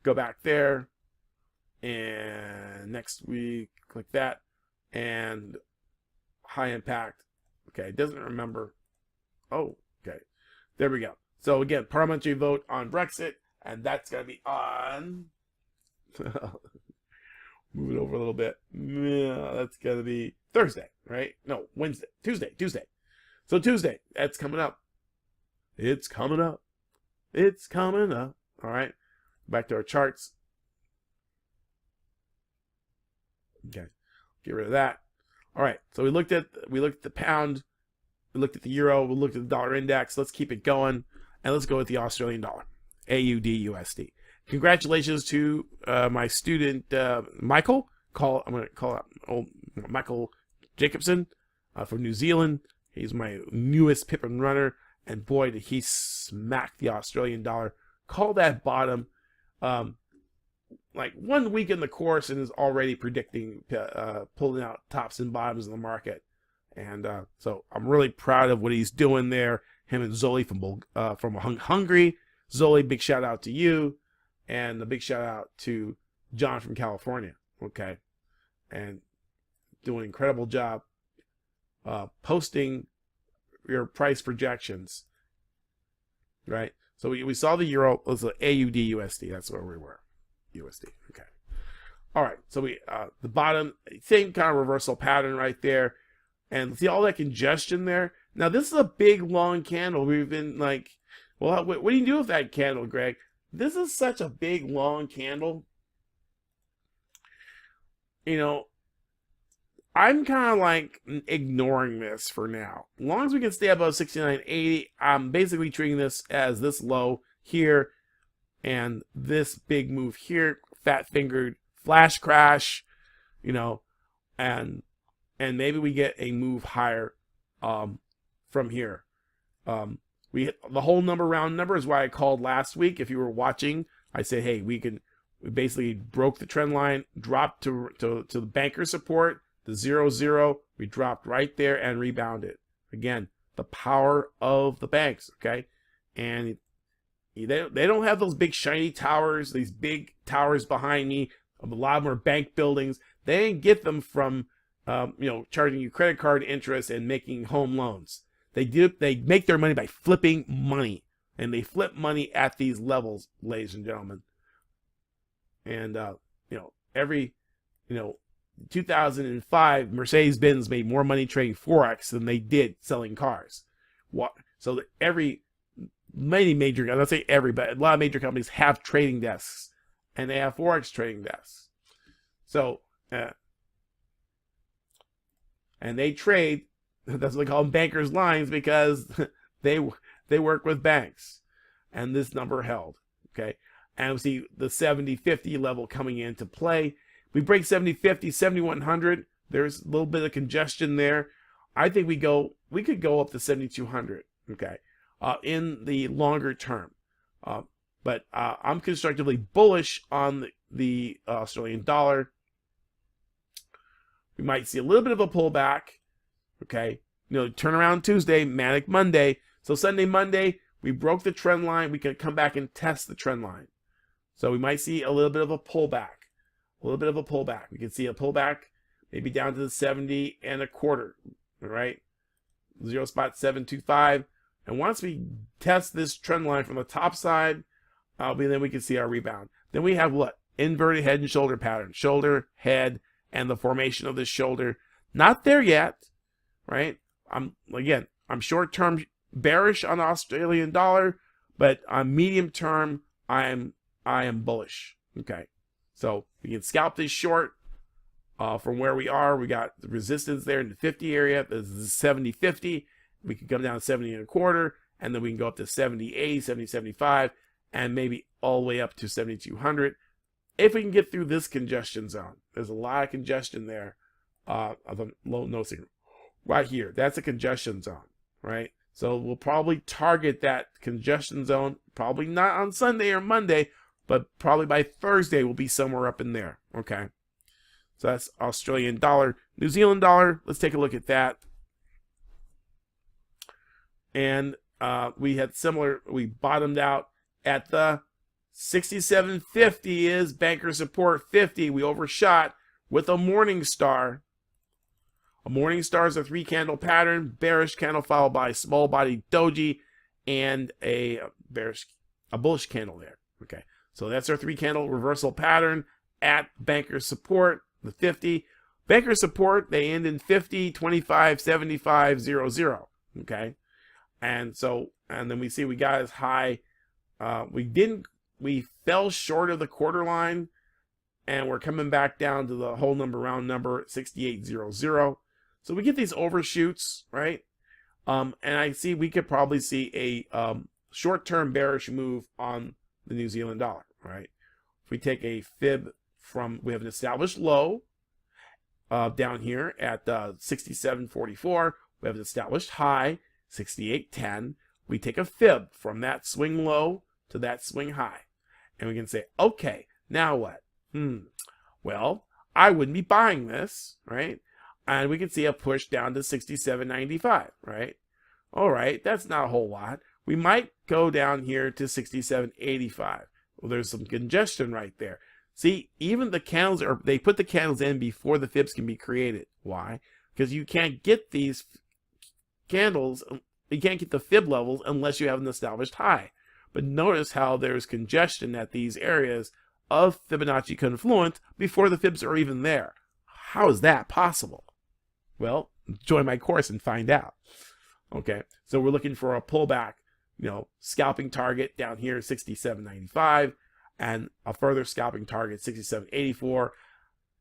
go back there. And next week, click that. And high impact. Okay, it doesn't remember. Oh, okay. There we go. So, again, parliamentary vote on Brexit. And that's going to be on... Move it over a little bit. Yeah, that's going to be Thursday, right? No, Wednesday. Tuesday. So Tuesday, that's coming up. It's coming up. All right. Back to our charts. Okay. Get rid of that. All right. So we looked at the pound. We looked at the euro. We looked at the dollar index. Let's keep it going. And let's go with the Australian dollar. AUD USD. Congratulations to my student, Michael. I'm going to call out Michael Jacobson from New Zealand. He's my newest Pip and Runner. And boy, did he smack the Australian dollar. Call that bottom. Like 1 week in the course and is already predicting pulling out tops and bottoms in the market. And so I'm really proud of what he's doing there. Him and Zoli from Hungary. Zoli, big shout out to you. And a big shout out to John from California, okay? And doing an incredible job posting your price projections, right? So we saw the euro, it was the AUD USD, that's where we were, USD, okay. All right, so the bottom, same kind of reversal pattern right there. And see all that congestion there? Now, this is a big, long candle. We've been like, well, what do you do with that candle, Greg? This is such a big, long candle. I'm kind of like ignoring this for now. As long as we can stay above 69.80, I'm basically treating this as this low here and this big move here, fat-fingered flash crash, and maybe we get a move higher from here. We hit the whole round number is why I called last week. If you were watching, I said, hey, we basically broke the trend line, dropped to the banker support, the 0-0. We dropped right there and rebounded. Again, the power of the banks, okay? And they don't have those big shiny towers, these big towers behind me. A lot of them are bank buildings. They didn't get them from, charging you credit card interest and making home loans. They make their money by flipping money, and they flip money at these levels, ladies and gentlemen. And 2005, Mercedes-Benz made more money trading Forex than they did selling cars. So many major, let's say every, but a lot of major companies have trading desks, and they have Forex trading desks. So, and they trade. That's what they call them bankers' lines, because they work with banks. And this number held, okay? And we see the 70-50 level coming into play. We break 70-50, 7100. There's a little bit of congestion there. I think we could go up to 7200, okay, in the longer term. But I'm constructively bullish on the Australian dollar. We might see a little bit of a pullback. Okay, turnaround Tuesday, manic Monday. So Sunday, Monday, we broke the trend line. We can come back and test the trend line. So we might see a little bit of a pullback. We can see a pullback, maybe down to the 70 and a quarter. All right, 0.725. And once we test this trend line from the top side, then we can see our rebound. Then we have what? Inverted head and shoulder pattern. Shoulder, head, and the formation of this shoulder. Not there yet. Right? I'm short-term bearish on the Australian dollar, but on medium term, I am bullish. Okay, so we can scalp this short from where we are. We got the resistance there in the 50 area. This is 70-50, We could come down to 70 and a quarter, and then we can go up to 70.80, 70.75, and maybe all the way up to 7,200. If we can get through this congestion zone, there's a lot of congestion there of a low no signal. Right here, that's a congestion zone, right? So we'll probably target that congestion zone, probably not on Sunday or Monday, but probably by Thursday we'll be somewhere up in there, okay? So that's Australian dollar. New Zealand dollar, let's take a look at that. And we had similar, we bottomed out at the 67.50 is banker support 50. We overshot with a morning star. A morning star is a 3-candle pattern, bearish candle followed by small body doji and a bullish candle there. Okay, so that's our 3-candle reversal pattern at banker support, the 50. Banker support, they end in 50, 25, 75, 00. Okay, and then we see we got as high. We fell short of the quarter line, and we're coming back down to the whole number, round number, 68.00. So we get these overshoots, right? And I see we could probably see a short-term bearish move on the New Zealand dollar, right? If we take a fib from, we have an established low down here at 67.44. We have an established high, 68.10. We take a fib from that swing low to that swing high. And we can say, okay, now what? Well, I wouldn't be buying this, right? And we can see a push down to 67.95, right? All right, that's not a whole lot. We might go down here to 67.85. Well, there's some congestion right there. See, even the candles they put the candles in before the fibs can be created. Why? Because you can't get these candles, you can't get the fib levels unless you have an established high. But notice how there's congestion at these areas of Fibonacci confluent before the fibs are even there. How is that possible? Well, join my course and find out. Okay, so we're looking for a pullback, scalping target down here, 67.95, and a further scalping target, 67.84.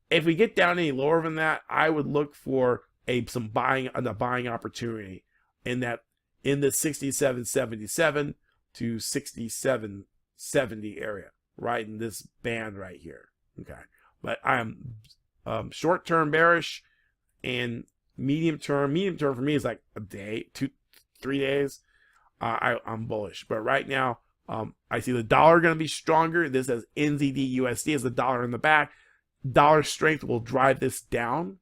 If we get down any lower than that, I would look for a buying opportunity in the 67.77 to 67.70 area, right in this band right here. Okay, but I am short-term bearish, and medium term for me is like a day, 2-3 days. I'm bullish, but right now I see the dollar going to be stronger. This has NZD USD as the dollar in the back. Dollar strength will drive this down,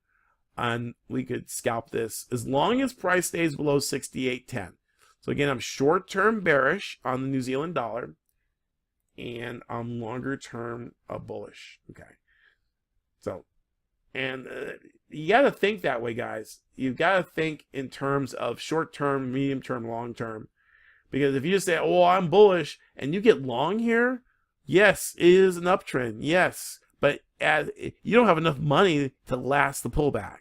and we could scalp this as long as price stays below 68.10. So again, I'm short-term bearish on the New Zealand dollar, and I'm longer-term bullish. Okay, so and you got to think that way, guys. You've got to think in terms of short-term, medium-term, long-term, because if you just say, "Oh, I'm bullish," and you get long here, yes, it is an uptrend, yes, but as you don't have enough money to last the pullback,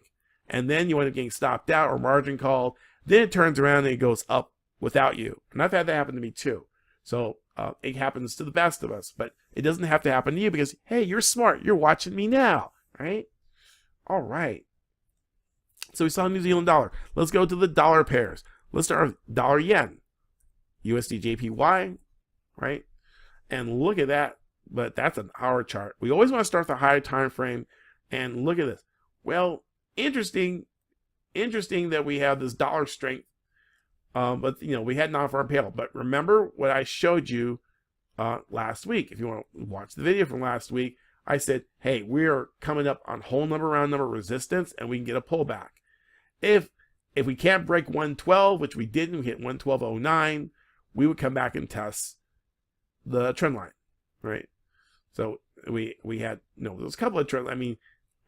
and then you end up getting stopped out or margin called. Then it turns around and it goes up without you. And I've had that happen to me too. So it happens to the best of us, but it doesn't have to happen to you because, hey, you're smart. You're watching me now, right? All right. So we saw New Zealand dollar. Let's go to the dollar pairs. Let's start with dollar yen, USD JPY, right? And look at that. But that's an hour chart. We always want to start the higher time frame. And look at this. Well, interesting that we have this dollar strength. But we had non-farm payroll. But remember what I showed you last week. If you want to watch the video from last week, I said, hey, we're coming up on whole number, round number resistance, and we can get a pullback. If we can't break 112, which we didn't, we hit 112.09, we would come back and test the trend line, right? So we had, there's a couple of trends. I mean,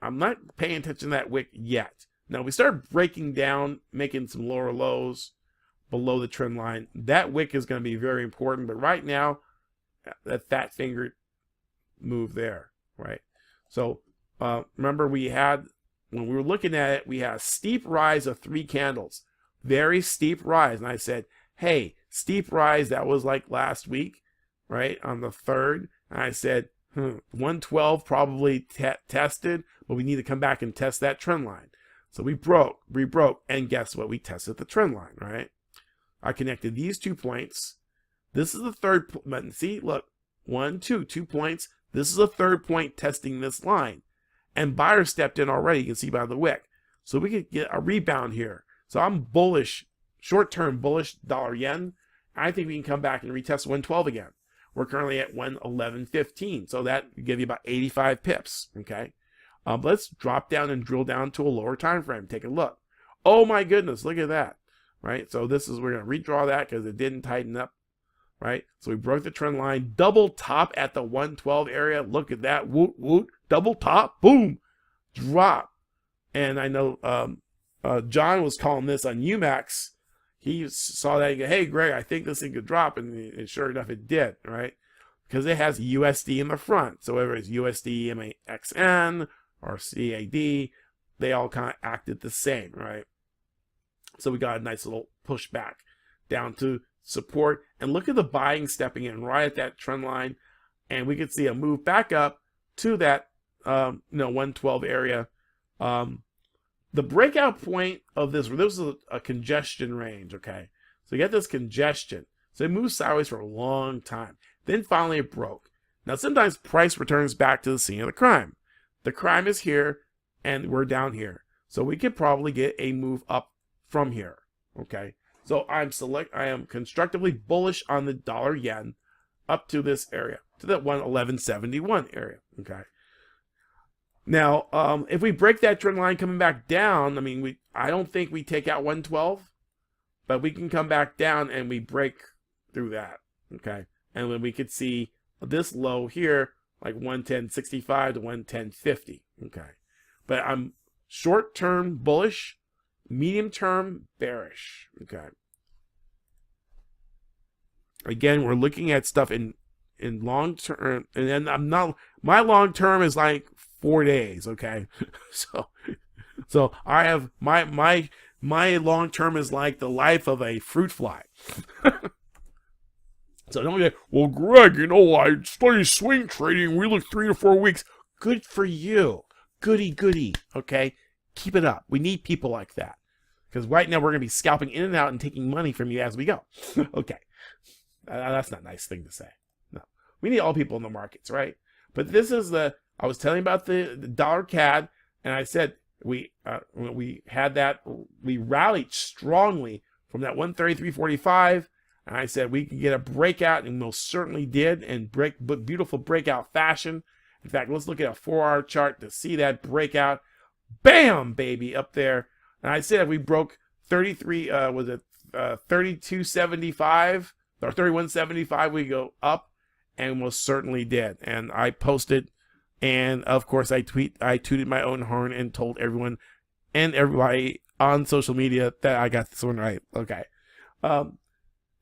I'm not paying attention to that wick yet. Now, we start breaking down, making some lower lows below the trend line. That wick is going to be very important. But right now, that fat finger move there, right? So remember when we were looking at it, we had a steep rise of 3 candles. Very steep rise. And I said, hey, steep rise, that was like last week, right? On the 3rd. And I said, 112 probably tested, but we need to come back and test that trend line. So we broke, and guess what? We tested the trend line, right? I connected these 2 points. This is the third point. See, look, 1, 2 points. This is the third point testing this line. And buyers stepped in already, you can see by the wick. So we could get a rebound here. So I'm bullish, short-term bullish dollar yen. I think we can come back and retest 112 again. We're currently at 111.15. So that would give you about 85 pips, okay? Let's drop down and drill down to a lower time frame. Take a look. Oh my goodness, look at that, right? So this is, we're going to redraw that because it didn't tighten up, right? So we broke the trend line, double top at the 112 area. Look at that, woot, woot, double top, boom, drop. And I know John was calling this on UMAX. He saw that and go, hey, Greg, I think this thing could drop. And sure enough, it did, right? Because it has USD in the front. So whether it's USD, MAXN, or CAD, they all kind of acted the same, right? So we got a nice little pushback down to support. And look at the buying stepping in right at that trend line. And we could see a move back up to that 112 area. The breakout point of this is a congestion range, okay? So you get this congestion. So it moves sideways for a long time. Then finally it broke. Now sometimes price returns back to the scene of the crime. The crime is here and we're down here. So we could probably get a move up from here, okay? So I am constructively bullish on the dollar yen up to this area, to that 111.71 area, okay? Now, if we break that trend line coming back down, I mean, I don't think we take out 112, but we can come back down and we break through that, okay? And then we could see this low here, like 110.65 to 110.50, okay? But I'm short-term bullish, medium-term bearish, okay? Again, we're looking at stuff in long-term, and then my long-term is like 4 days, okay? So I have my long-term is like the life of a fruit fly. So don't get, well, Greg, I study swing trading. We look 3 to 4 weeks. Good for you. Goody, okay? Keep it up. We need people like that. Because right now we're going to be scalping in and out and taking money from you as we go. Okay. That's not a nice thing to say. No. We need all people in the markets, right? But this is I was telling you about the dollar CAD, and I said we had that, we rallied strongly from that 133.45. And I said we could get a breakout, and most certainly did, and beautiful breakout fashion. In fact, let's look at a 4-hour chart to see that breakout. Bam, baby, up there. And I said if we broke 32.75 or 31.75, we go up, and most certainly did. And I posted, and of course I tooted my own horn and told everyone and everybody on social media that I got this one right. Okay. And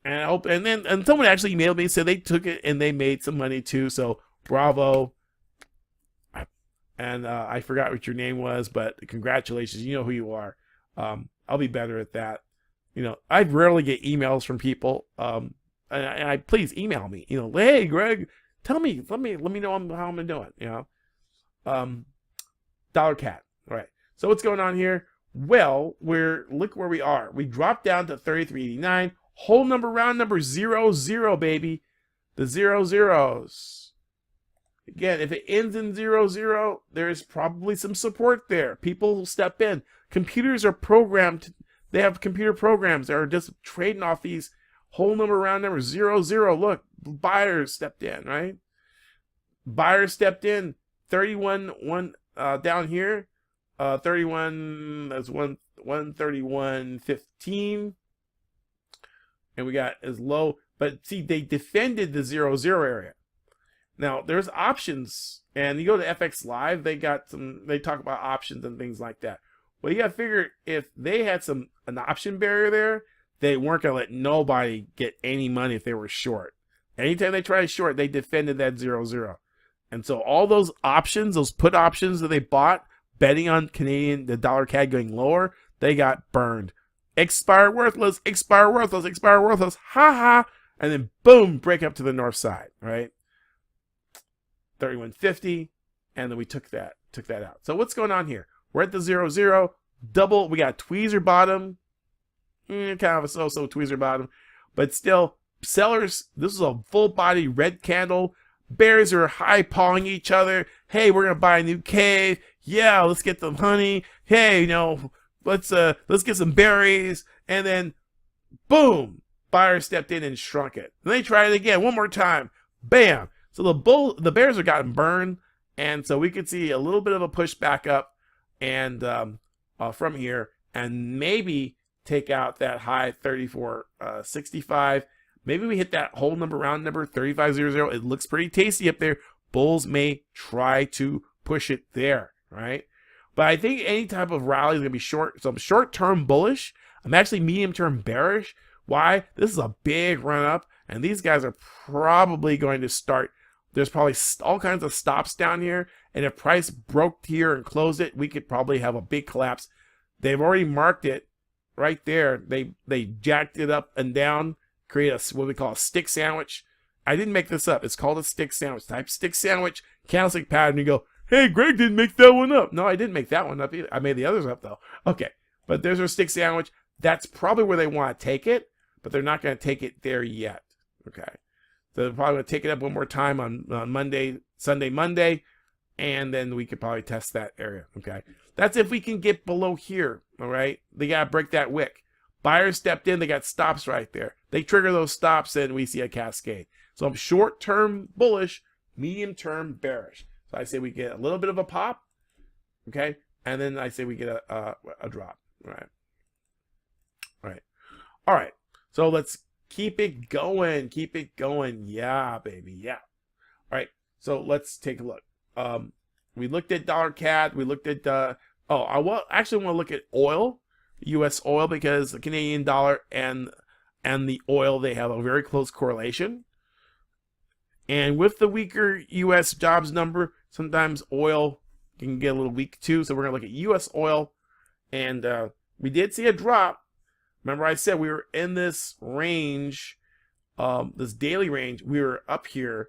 I hope, and someone actually emailed me and said they took it and they made some money too. So bravo. And I forgot what your name was, but congratulations. You know who you are. I'll be better at that. I rarely get emails from people. And I please email me. Hey Greg, tell me, let me know how I'm doing. Dollar cat. All right. So what's going on here? Well, look where we are. We dropped down to 33.89. Whole number, round number, 00, baby. The 0 zeros. Again, if it ends in 00, there's probably some support there. People will step in. Computers are programmed. They have computer programs that are just trading off these whole number, round number, 00. Look, buyers stepped in, right? Buyers stepped in. 31 down here. 31. That's 131.15. And we got as low, but see, they defended the 00 area. Now there's options, and you go to FX Live, they talk about options and things like that. Well, you got to figure if they had an option barrier there, they weren't going to let nobody get any money if they were short. Anytime they tried short, they defended that 00. And so all those options, those put options that they bought, betting on the dollar CAD going lower, they got burned. Expire worthless, expire worthless, expire worthless, ha. And then boom, break up to the north side, right? 31.50, and then we took that out. So what's going on here? We're at the 00. double, we got tweezer bottom, kind of a so-so tweezer bottom, but still, sellers, this is a full body red candle. Bears are high pawing each other. Hey, we're gonna buy a new cave. Yeah, let's get some honey. Hey, you know, let's get some berries. And then, boom, buyer stepped in and shrunk it. And they tried it again, one more time. Bam. So the bears have gotten burned, and so we could see a little bit of a push back up, and from here, and maybe take out that high 34.65. Maybe we hit that whole number, round number 35.00. It looks pretty tasty up there. Bulls may try to push it there, right? But I think any type of rally is going to be short. So I'm short-term bullish. I'm actually medium-term bearish. Why? This is a big run-up, and these guys are probably going to start. There's probably all kinds of stops down here, and if price broke here and closed it, we could probably have a big collapse. They've already marked it right there. They jacked it up and down, create what we call a stick sandwich. I didn't make this up. It's called a stick sandwich. Type stick sandwich, candlestick pattern. You go, hey, Greg didn't make that one up. No, I didn't make that one up either. I made the others up though. Okay, but there's our stick sandwich. That's probably where they want to take it, but they're not going to take it there yet. Okay, so they're probably going to take it up one more time on Monday, Sunday, Monday, and then we could probably test that area. Okay, that's if we can get below here. All right, they got to break that wick. Buyers stepped in, they got stops right there. They trigger those stops and we see a cascade. So I'm short-term bullish, medium-term bearish. So I say we get a little bit of a pop, okay? And then I say we get a drop, right? All right. So let's keep it going, Yeah, baby, yeah. All right, so let's take a look. We looked at dollar CAD, we looked at, I actually want to look at oil. U.S. oil, because the Canadian dollar and the oil, they have a very close correlation. And with the weaker U.S. jobs number, sometimes oil can get a little weak too. So we're going to look at U.S. oil. And we did see a drop. Remember I said we were in this range, this daily range. We were up here.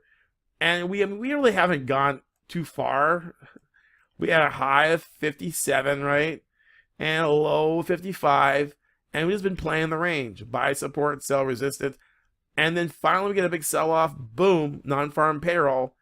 And we really haven't gone too far. We had a high of 57, right? And a low 55, and we've just been playing the range. Buy support, sell resistance, and then finally we get a big sell-off. Boom, non-farm payroll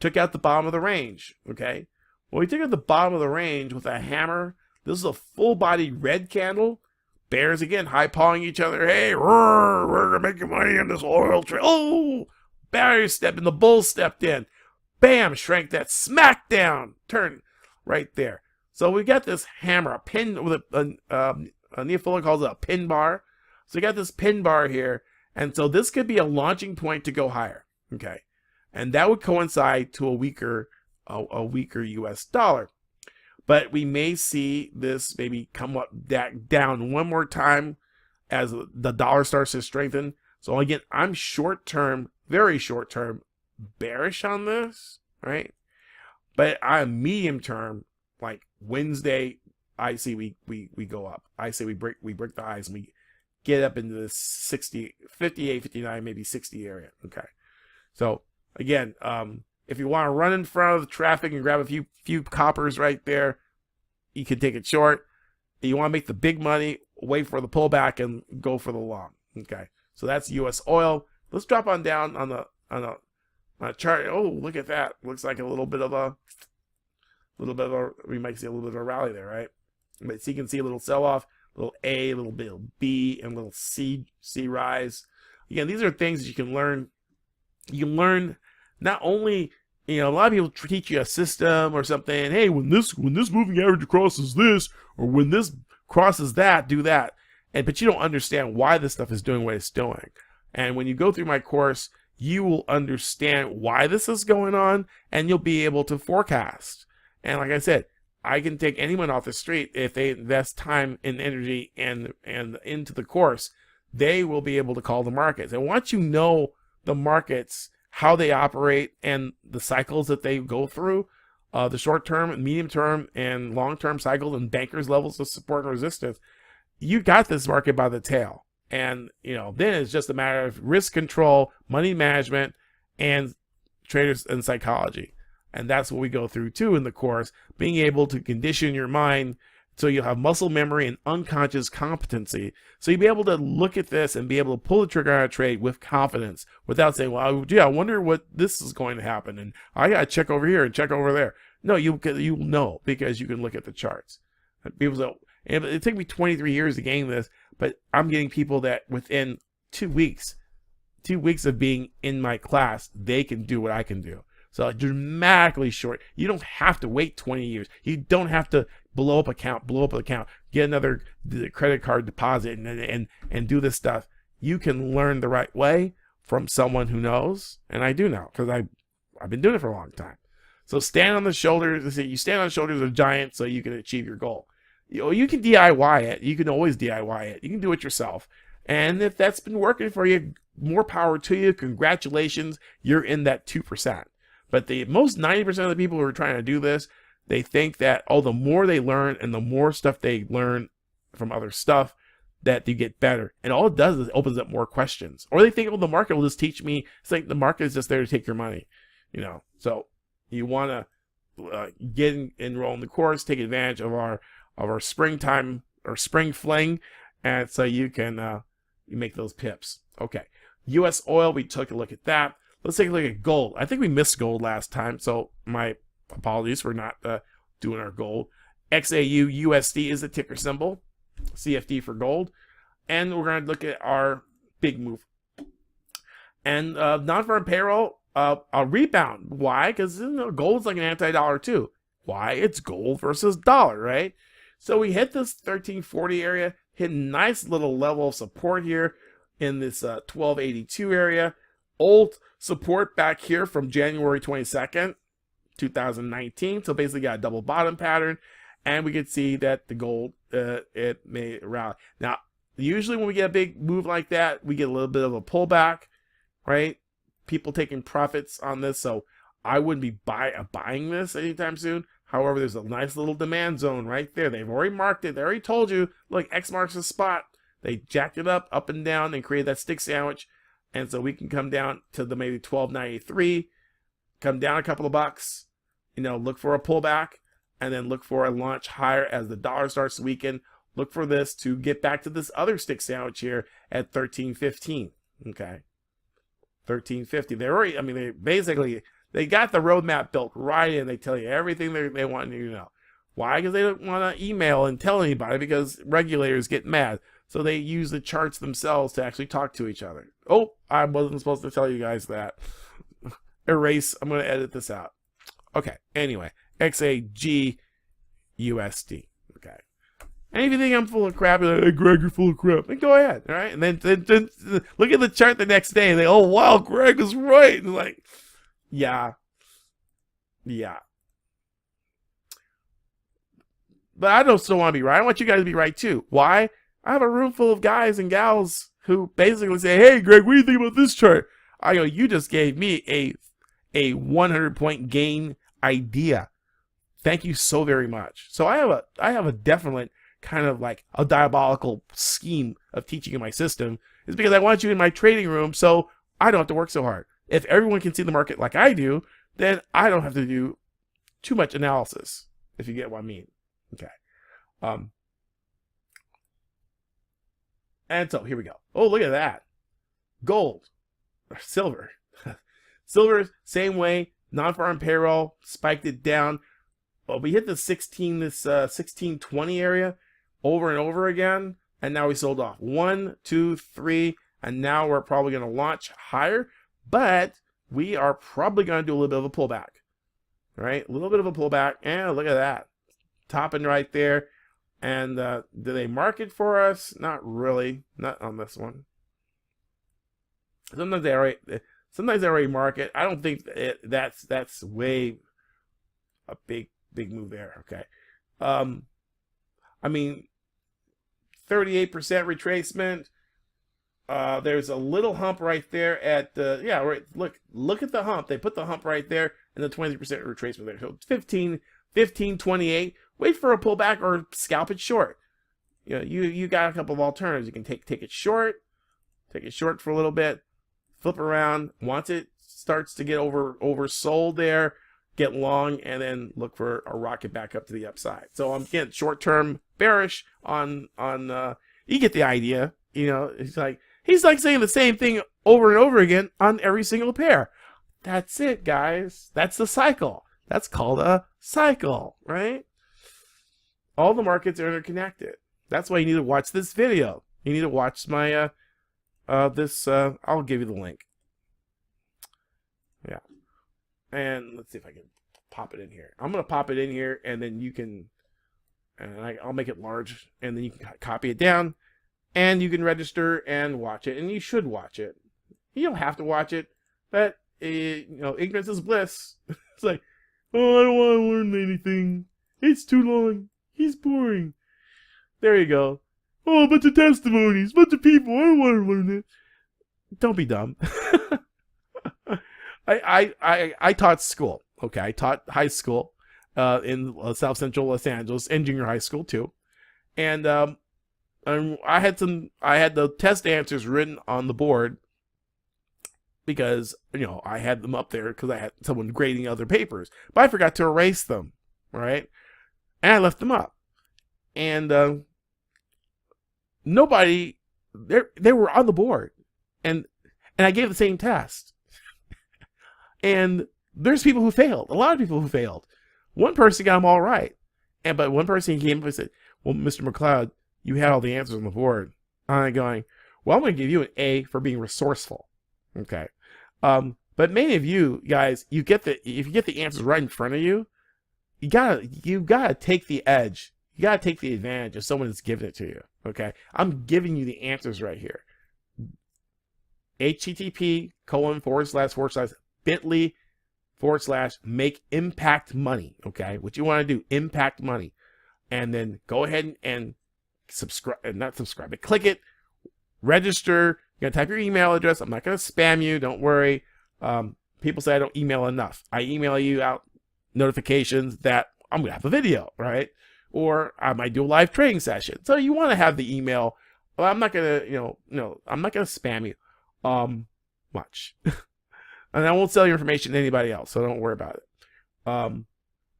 took out the bottom of the range. Okay, well, we took out the bottom of the range with a hammer. This is a full-body red candle. Bears again, high pawing each other. Hey, roar, we're gonna make money on this oil trade. Oh, bears stepped in, the bulls stepped in. Bam, shrank that smack down. Turn right there. So we got this hammer, a pin with Neophila calls it a pin bar. So we got this pin bar here, and so this could be a launching point to go higher. Okay, and that would coincide to a weaker U.S. dollar. But we may see this maybe come up down one more time as the dollar starts to strengthen. So again, I'm short term, very short term, bearish on this, right? But I'm medium term. Like Wednesday, I see we go up. I say we break the highs and we get up into the 60, 58, 59, maybe 60 area. Okay. So again, if you want to run in front of the traffic and grab a few coppers right there, you can take it short. If you want to make the big money, wait for the pullback and go for the long. Okay. So that's U.S. oil. Let's drop on down on the chart. Oh, look at that. Looks like a little bit of a we might see a little bit of a rally there, right? But so you can see a little sell-off, little A, a little bit of B, and a little C rise. Again, these are things that you can learn. You can learn not only, a lot of people teach you a system or something. Hey, when this moving average crosses this, or when this crosses that, do that. But you don't understand why this stuff is doing what it's doing. And when you go through my course, you will understand why this is going on, and you'll be able to forecast. And like I said, I can take anyone off the street if they invest time and energy and into the course, they will be able to call the markets. And once you know the markets, how they operate, and the cycles that they go through, the short-term, medium-term, and long-term cycles, and bankers' levels of support and resistance, you got this market by the tail. And then it's just a matter of risk control, money management, and traders and psychology. And that's what we go through too in the course, being able to condition your mind So you'll have muscle memory and unconscious competency. So you'll be able to look at this and be able to pull the trigger on a trade with confidence without saying, well, gee, I wonder what this is going to happen. And I got to check over here and check over there. No, you know, because you can look at the charts. People say, it took me 23 years to gain this, but I'm getting people that within 2 weeks of being in my class, they can do what I can do. So dramatically short. You don't have to wait 20 years. You don't have to blow up account, get another credit card deposit and do this stuff. You can learn the right way from someone who knows, and I do know because I've been doing it for a long time. So stand on the shoulders. You stand on the shoulders of a giant so you can achieve your goal. You can DIY it. You can always DIY it. You can do it yourself. And if that's been working for you, more power to you. Congratulations. You're in that 2%. But the most 90% of the people who are trying to do this, they think that, oh, the more they learn and the more stuff they learn from other stuff, that you get better. And all it does is it opens up more questions. Or they think, oh, the market will just teach me. It's like the market is just there to take your money, you know. So you want to enroll in the course, take advantage of our springtime or spring fling, and so you can you make those pips. Okay, U.S. oil, we took a look at that. Let's take a look at gold. I think we missed gold last time, so my apologies for not doing our gold. XAU USD is the ticker symbol, CFD for gold, and we're going to look at our big move. And non-farm payroll, a rebound. Why? Because gold's like an anti-dollar too. Why? It's gold versus dollar, right? So we hit this 1340 area, hit a nice little level of support here in this 1282 area. Old support back here from January 22nd, 2019. So basically got a double bottom pattern, and we can see that the gold, it may rally. Now, usually when we get a big move like that, we get a little bit of a pullback, right? People taking profits on this, so I wouldn't be buying this anytime soon. However, there's a nice little demand zone right there. They've already marked it. They already told you, look, X marks the spot. They jacked it up and down, and created that stick sandwich. And so we can come down to the maybe 1293, come down a couple of bucks, you know, look for a pullback, and then look for a launch higher as the dollar starts to weaken. Look for this to get back to this other stick sandwich here at 1315. Okay, 1350. They're already, I mean, they got the roadmap built right in. They tell you everything they want you to know. Why? Because they don't want to email and tell anybody, because regulators get mad. So they use the charts themselves to actually talk to each other. Oh, I wasn't supposed to tell you guys that. Erase. I'm going to edit this out. Okay. Anyway, XAG USD. Okay. And if you think I'm full of crap, you're like, hey, Greg, you're full of crap, then go ahead. All right. And then look at the chart the next day and they, oh, wow, Greg is right. And like, yeah. But I don't still want to be right. I want you guys to be right too. Why? I have a room full of guys and gals who basically say, hey, Greg, what do you think about this chart? I go, you just gave me a 100-point gain idea. Thank you so very much. So I have a definite kind of like a diabolical scheme of teaching in my system. It's because I want you in my trading room so I don't have to work so hard. If everyone can see the market like I do, then I don't have to do too much analysis, if you get what I mean. Okay. And so here we go. Oh, look at that. Gold. Or silver. Silver, same way. Non-farm payroll, spiked it down. But we hit the 1620 area over and over again. And now we sold off. 1, 2, 3. And now we're probably going to launch higher. But we are probably going to do a little bit of a pullback. Right? A little bit of a pullback. And look at that. Topping right there. And do they mark it for us? Not really. Not on this one. Sometimes they already mark it. I don't think that's way a big move there. Okay. I mean, 38% retracement. There's a little hump right there at the, yeah, right. Look at the hump. They put the hump right there and the 20% retracement there. So 1528. Wait for a pullback or scalp it short. You know, you got a couple of alternatives. You can take it short for a little bit, flip around. Once it starts to get oversold there, get long, and then look for a rocket back up to the upside. So I'm getting short-term bearish on you get the idea. You know, he's like saying the same thing over and over again on every single pair. That's it, guys. That's the cycle. That's called a cycle, right? All the markets are interconnected. That's why you need to watch this video. You need to watch my I'll give you the link. Yeah. And let's see if I can pop it in here. I'm going to pop it in here, and then you can, and I'll make it large, and then you can copy it down, and you can register and watch it, and you should watch it. You don't have to watch it, but, you know, ignorance is bliss. It's like, oh, I don't want to learn anything. It's too long. He's boring. There you go. Oh, a bunch of testimonies, a bunch of people. I don't want to learn it. Don't be dumb. I taught school. Okay, I taught high school in South Central Los Angeles, and junior high school too. And I had the test answers written on the board because, you know, I had them up there because I had someone grading other papers, but I forgot to erase them, right? And I left them up, and nobody they were on the board, and I gave the same test. And there's people who failed. A lot of people who failed. One person got them all right. But one person came up and said, well, Mr. McLeod, you had all the answers on the board. I'm going, well, I'm going to give you an A for being resourceful. Okay. But many of you guys, if you get the answers right in front of you, you gotta take the edge. You gotta take the advantage of someone that's giving it to you. Okay. I'm giving you the answers right here. http://bit.ly/make impact money. Okay, what you want to do, impact money, and then go ahead and subscribe, not subscribe, but click it, register. You're gonna type your email address. I'm not gonna spam you, don't worry. People say I don't email enough. I email you out notifications that I'm gonna have a video, right? Or I might do a live trading session. So you want to have the email. Well, I'm not gonna, I'm not gonna spam you much. And I won't sell your information to anybody else, so don't worry about it.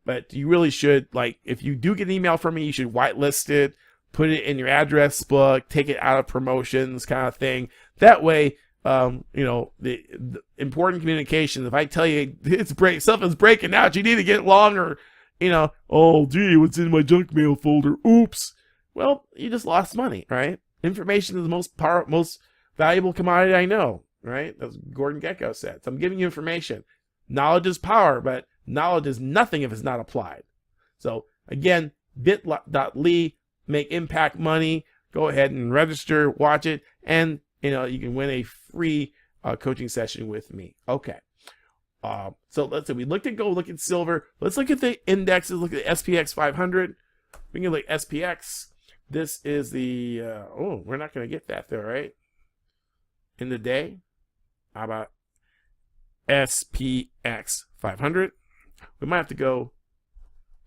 But you really should, like, if you do get an email from me, you should whitelist it, put it in your address book, take it out of promotions, kind of thing. That way, the important communication, if I tell you something's breaking out, you need to get longer, oh gee, what's in my junk mail folder? Oops. Well, you just lost money, right? Information is the most valuable commodity I know, right? That's what Gordon Gekko said. So I'm giving you information. Knowledge is power, but knowledge is nothing if it's not applied. So again, bit.ly, make impact money. Go ahead and register, watch it, and you can win a free coaching session with me. Okay. So let's say we looked at gold, look at silver. Let's look at the indexes. Look at the SPX 500. We can look at SPX. This is the we're not going to get that though, right? In the day. How about SPX 500? We might have to go.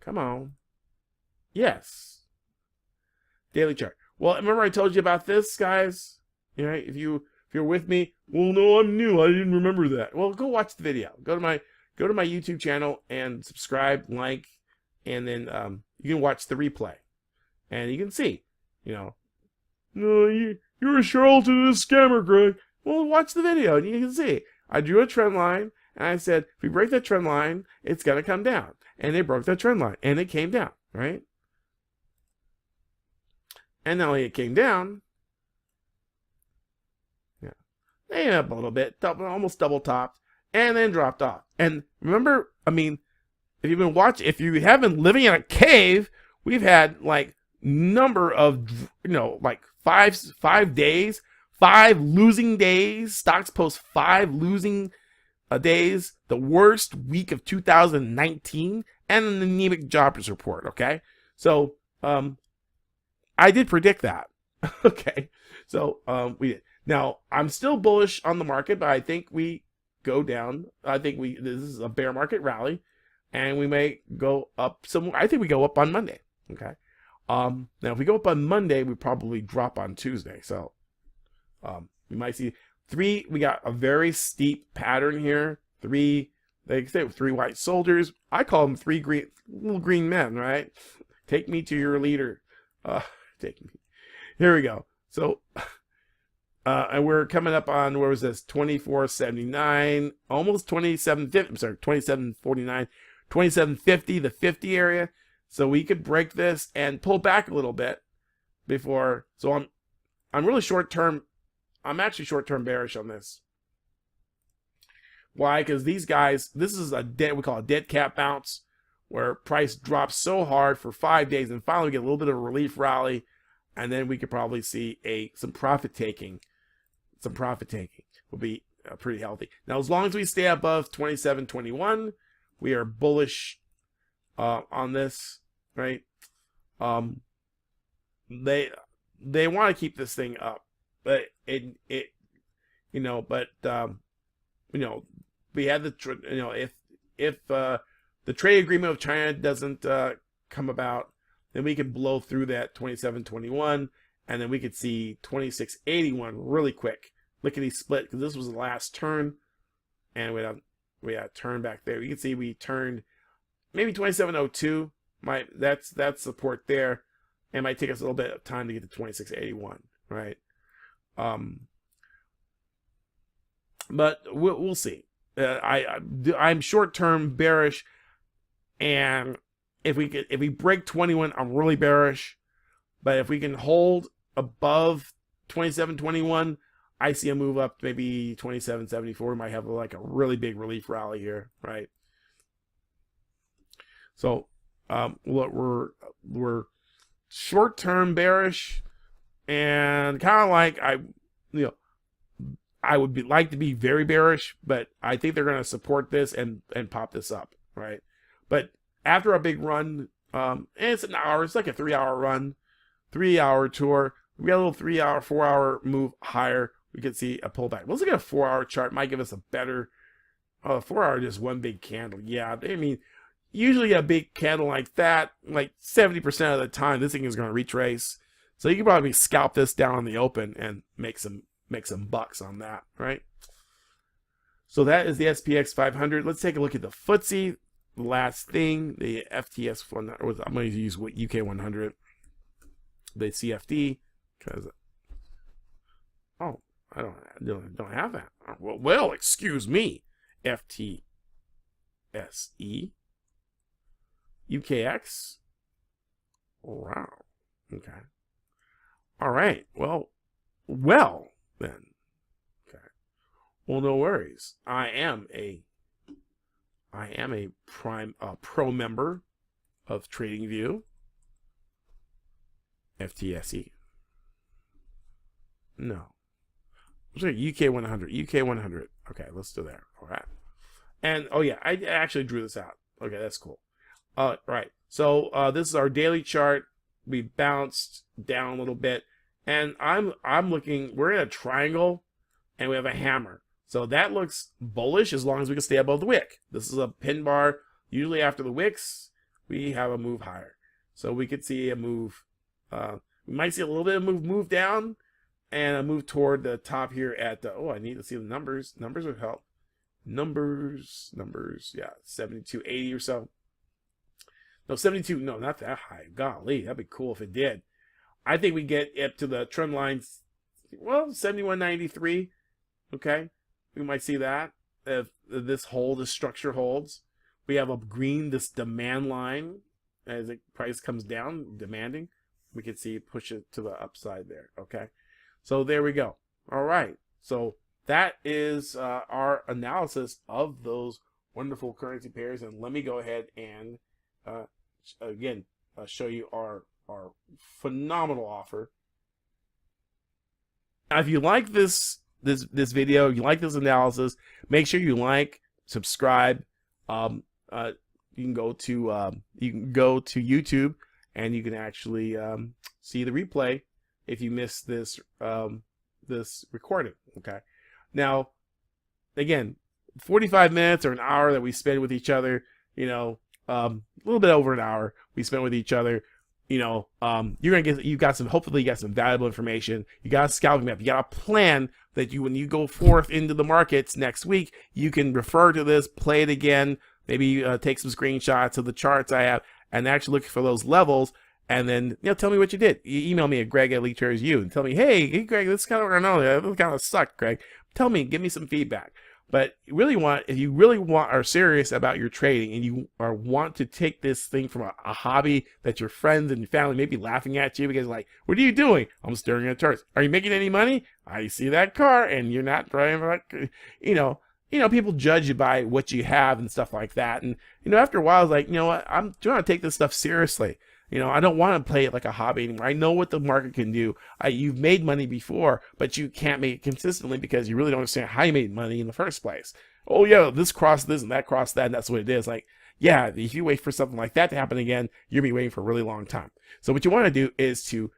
Come on. Yes. Daily chart. Well, remember I told you about this, guys? If you're with me, well, no, I'm new. I didn't remember that. Well, go watch the video. Go to my YouTube channel and subscribe, like, and then you can watch the replay, and you can see. No, you're a charlatan and a scammer, Greg. Well, watch the video, and you can see. I drew a trend line, and I said, if we break that trend line, it's gonna come down, and they broke that trend line, and it came down, right? And not only it came down. Up a little bit, almost double topped, and then dropped off. And remember, if you have been living in a cave, we've had like number of, like five days, 5 losing days. Stocks post 5 losing days, the worst week of 2019, and an anemic jobs report. Okay, so I did predict that. Okay, so we did. Now, I'm still bullish on the market, but I think we go down. This is a bear market rally, and we may go up somewhere. I think we go up on Monday. Okay. Now, if we go up on Monday, we probably drop on Tuesday. So, we might see 3. We got a very steep pattern here. 3 They say 3 white soldiers. I call them 3 little green men, right? Take me to your leader. Take me. Here we go. So, and we're coming up on, where was this? 2479, almost 2750. I'm sorry, 2749, 2750, the 50 area. So we could break this and pull back a little bit before. So I'm really short term. I'm actually short term bearish on this. Why? Because these guys, this is a dead, we call a dead cat bounce, where price drops so hard for 5 days, and finally we get a little bit of a relief rally, and then we could probably see some profit taking. Some profit taking will be pretty healthy. Now, as long as we stay above 2721, we are bullish on this, right? They want to keep this thing up, but we had the if the trade agreement with China doesn't come about, then we could blow through that 2721, and then we could see 2681 really quick. Lickety split, because this was the last turn, and we had a turn back there. You can see we turned maybe 2702. That's support there. It might take us a little bit of time to get to 2681, right? But we'll see. I'm short-term bearish, and if we break 21, I'm really bearish. But if we can hold above 2721, I see a move up to maybe 2774. We might have like a really big relief rally here, right? So we're short-term bearish, and kind of like I would like to be very bearish, but I think they're going to support this and pop this up, right? But after a big run, and it's an hour, it's like a 3-hour run, 3-hour tour. We got a little 3-hour, 4-hour move higher. We could see a pullback. Let's look at a 4-hour chart. Might give us a better 4-hour, just one big candle. Yeah, I mean, usually a big candle like that, like 70% of the time, this thing is going to retrace. So you can probably scalp this down in the open and make some bucks on that, right? So that is the SPX 500. Let's take a look at the FTSE. The last thing, the FTS 100. I'm going to use UK 100, the CFD, because I don't have that. Well, excuse me. FTSE, UKX. Wow. Okay. All right. Well then. Okay. Well, no worries. I am a pro member of TradingView. FTSE. No. UK 100. UK 100. Okay, let's do that. All right. And oh yeah, I actually drew this out. Okay, that's cool. Right. So this is our daily chart. We bounced down a little bit, and I'm looking. We're in a triangle, and we have a hammer. So that looks bullish as long as we can stay above the wick. This is a pin bar. Usually after the wicks, we have a move higher. So we could see a move. We might see a little bit of move down, and a move toward the top here at the, I need to see the numbers. Numbers would help. Numbers, yeah, 7280 or so. No, 72, no, not that high. Golly, that'd be cool if it did. I think we get up to the trend lines, well, 7193. Okay, we might see that if this structure holds. We have a green, this demand line, as the price comes down, demanding. We can see push it to the upside there. Okay, so there we go. All right, so that is our analysis of those wonderful currency pairs. And let me go ahead and again show you our phenomenal offer. Now, if you like this video, you like this analysis, make sure you like, subscribe. You can go to YouTube, and you can actually see the replay if you missed this this recording. Okay. Now, again, 45 minutes or an hour that we spend with each other, a little bit over an hour we spent with each other. you're gonna get, hopefully you got some valuable information. You got a scalping map. You got a plan that when you go forth into the markets next week, you can refer to this, play it again, maybe take some screenshots of the charts I have, and actually look for those levels. And then, tell me what you did. You email me at greg@LeakTradersU and tell me, hey, Greg, this kind of, I know that kind of sucked, Greg. Tell me, give me some feedback. But if you really are serious about your trading and you want to take this thing from a hobby that your friends and your family may be laughing at you because like, what are you doing? I'm staring at charts. Are you making any money? I see that car and you're not driving like, people judge you by what you have and stuff like that. And, after a while, it's like, what? I'm trying to take this stuff seriously. I don't want to play it like a hobby anymore. I know what the market can do. You've made money before, but you can't make it consistently because you really don't understand how you made money in the first place. Oh yeah, this crossed this and that crossed that, and that's what it is. Like, yeah, if you wait for something like that to happen again, you'll be waiting for a really long time. So what you want to do is to,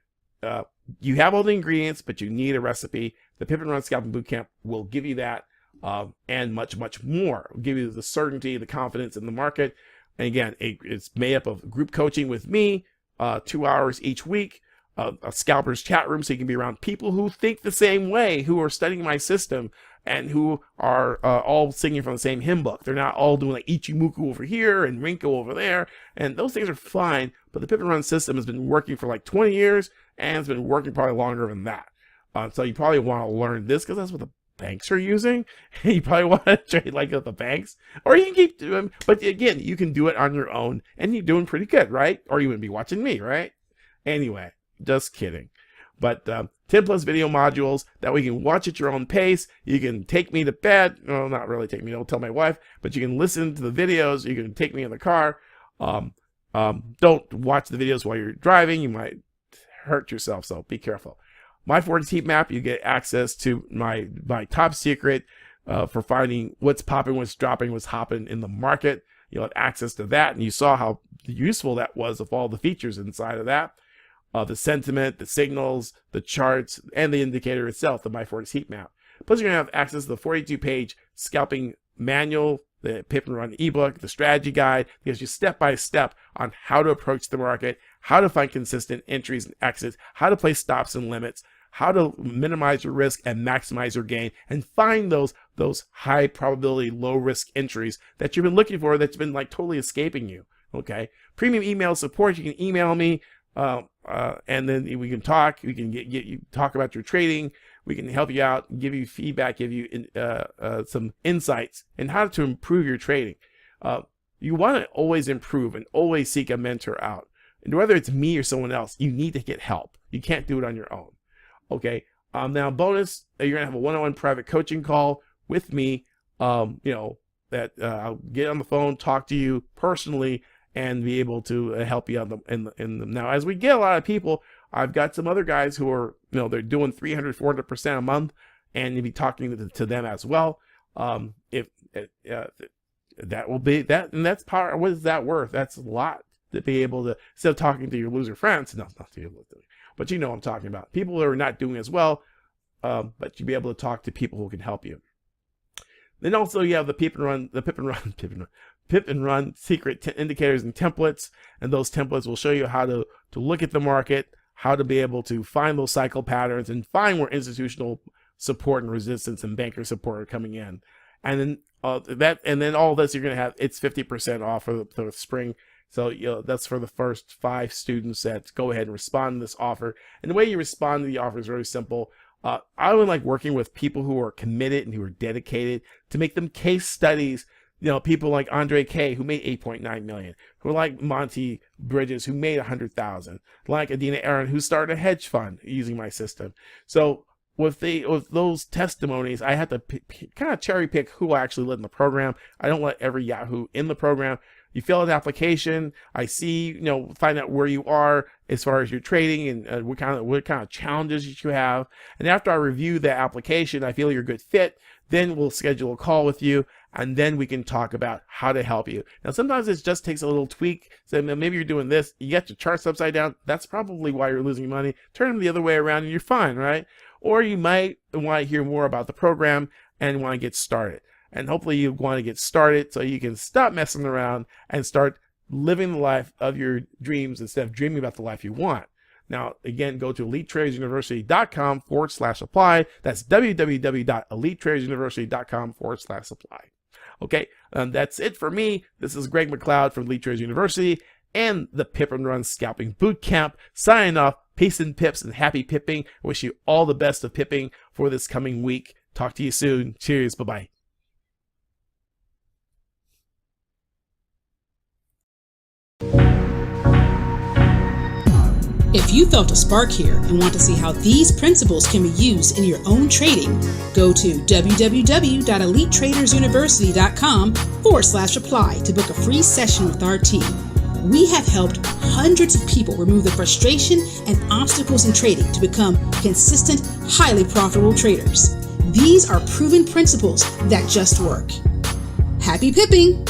you have all the ingredients, but you need a recipe. The Pip and Run Scalping Boot Camp will give you that, and much, much more. It'll give you the certainty, the confidence in the market. And again, it's made up of group coaching with me, 2 hours each week, a scalpers chat room so you can be around people who think the same way, who are studying my system, and who are all singing from the same hymn book. They're not all doing like Ichimoku over here and Rinko over there, and those things are fine, but the Pip and Run system has been working for like 20 years, and it's been working probably longer than that. So you probably want to learn this because that's what the banks are using. You probably want to trade like the banks, or you can keep doing, but again, you can do it on your own and you're doing pretty good, right? Or you wouldn't be watching me, right? Anyway, just kidding. But 10 plus video modules that we can watch at your own pace. You can take me to bed. Well, not really take me, don't tell my wife, but you can listen to the videos. You can take me in the car. Don't watch the videos while you're driving. You might hurt yourself, so be careful. My Forex Heatmap, you get access to my top secret for finding what's popping, what's dropping, what's hopping in the market. You'll have access to that, and you saw how useful that was of all the features inside of that. The sentiment, the signals, the charts, and the indicator itself, the My Forex Heatmap. Plus, you're going to have access to the 42-page scalping manual, the Pip and Run ebook, the strategy guide, gives you step-by-step on how to approach the market, how to find consistent entries and exits, how to place stops and limits, how to minimize your risk and maximize your gain, and find those high probability, low risk entries that you've been looking for that's been like totally escaping you. Okay. Premium email support. You can email me, and then we can talk. We can get you talk about your trading. We can help you out, give you feedback, give you some insights in how to improve your trading. You want to always improve and always seek a mentor out. And whether it's me or someone else, you need to get help. You can't do it on your own. Okay. Now bonus, you're gonna have a one-on-one private coaching call with me. I'll get on the phone, talk to you personally, and be able to help you out now. As we get a lot of people, I've got some other guys who are, they're doing 300, 400% a month, and you'll be talking to them as well. That will be that, and that's power. What is that worth? That's a lot to be able to, instead of talking to your loser friends, not to you, but you know what I'm talking about. People who are not doing as well, but you'll be able to talk to people who can help you. Then also you have the Pip and Run secret indicators and templates, and those templates will show you how to look at the market, how to be able to find those cycle patterns and find where institutional support and resistance and banker support are coming in. And then all this you're going to have, it's 50% off for the spring. So that's for the first 5 students that go ahead and respond to this offer. And the way you respond to the offer is very simple. I would like working with people who are committed and who are dedicated to make them case studies. People like Andre K, who made 8.9 million, who like Monty Bridges, who made 100,000, like Adina Aaron, who started a hedge fund using my system. So with those testimonies, I have to kind of cherry pick who I actually let in the program. I don't let every Yahoo in the program. You fill out an application. I see, find out where you are as far as your trading and what kind of challenges you have. And after I review the application, I feel you're a good fit. Then we'll schedule a call with you, and then we can talk about how to help you. Now, sometimes it just takes a little tweak. So maybe you're doing this. You got your charts upside down. That's probably why you're losing money. Turn them the other way around, and you're fine, right? Or you might want to hear more about the program and want to get started. And hopefully you want to get started so you can stop messing around and start living the life of your dreams instead of dreaming about the life you want. Now, again, go to elitetradersuniversity.com/apply. That's www.elitetradersuniversity.com/apply. Okay, that's it for me. This is Greg McLeod from Elite Traders University and the Pip and Run Scalping Boot Camp. Signing off. Peace and pips and happy pipping. I wish you all the best of pipping for this coming week. Talk to you soon. Cheers. Bye-bye. If you felt a spark here and want to see how these principles can be used in your own trading, go to www.elitetradersuniversity.com/apply to book a free session with our team. We have helped hundreds of people remove the frustration and obstacles in trading to become consistent, highly profitable traders. These are proven principles that just work. Happy pipping!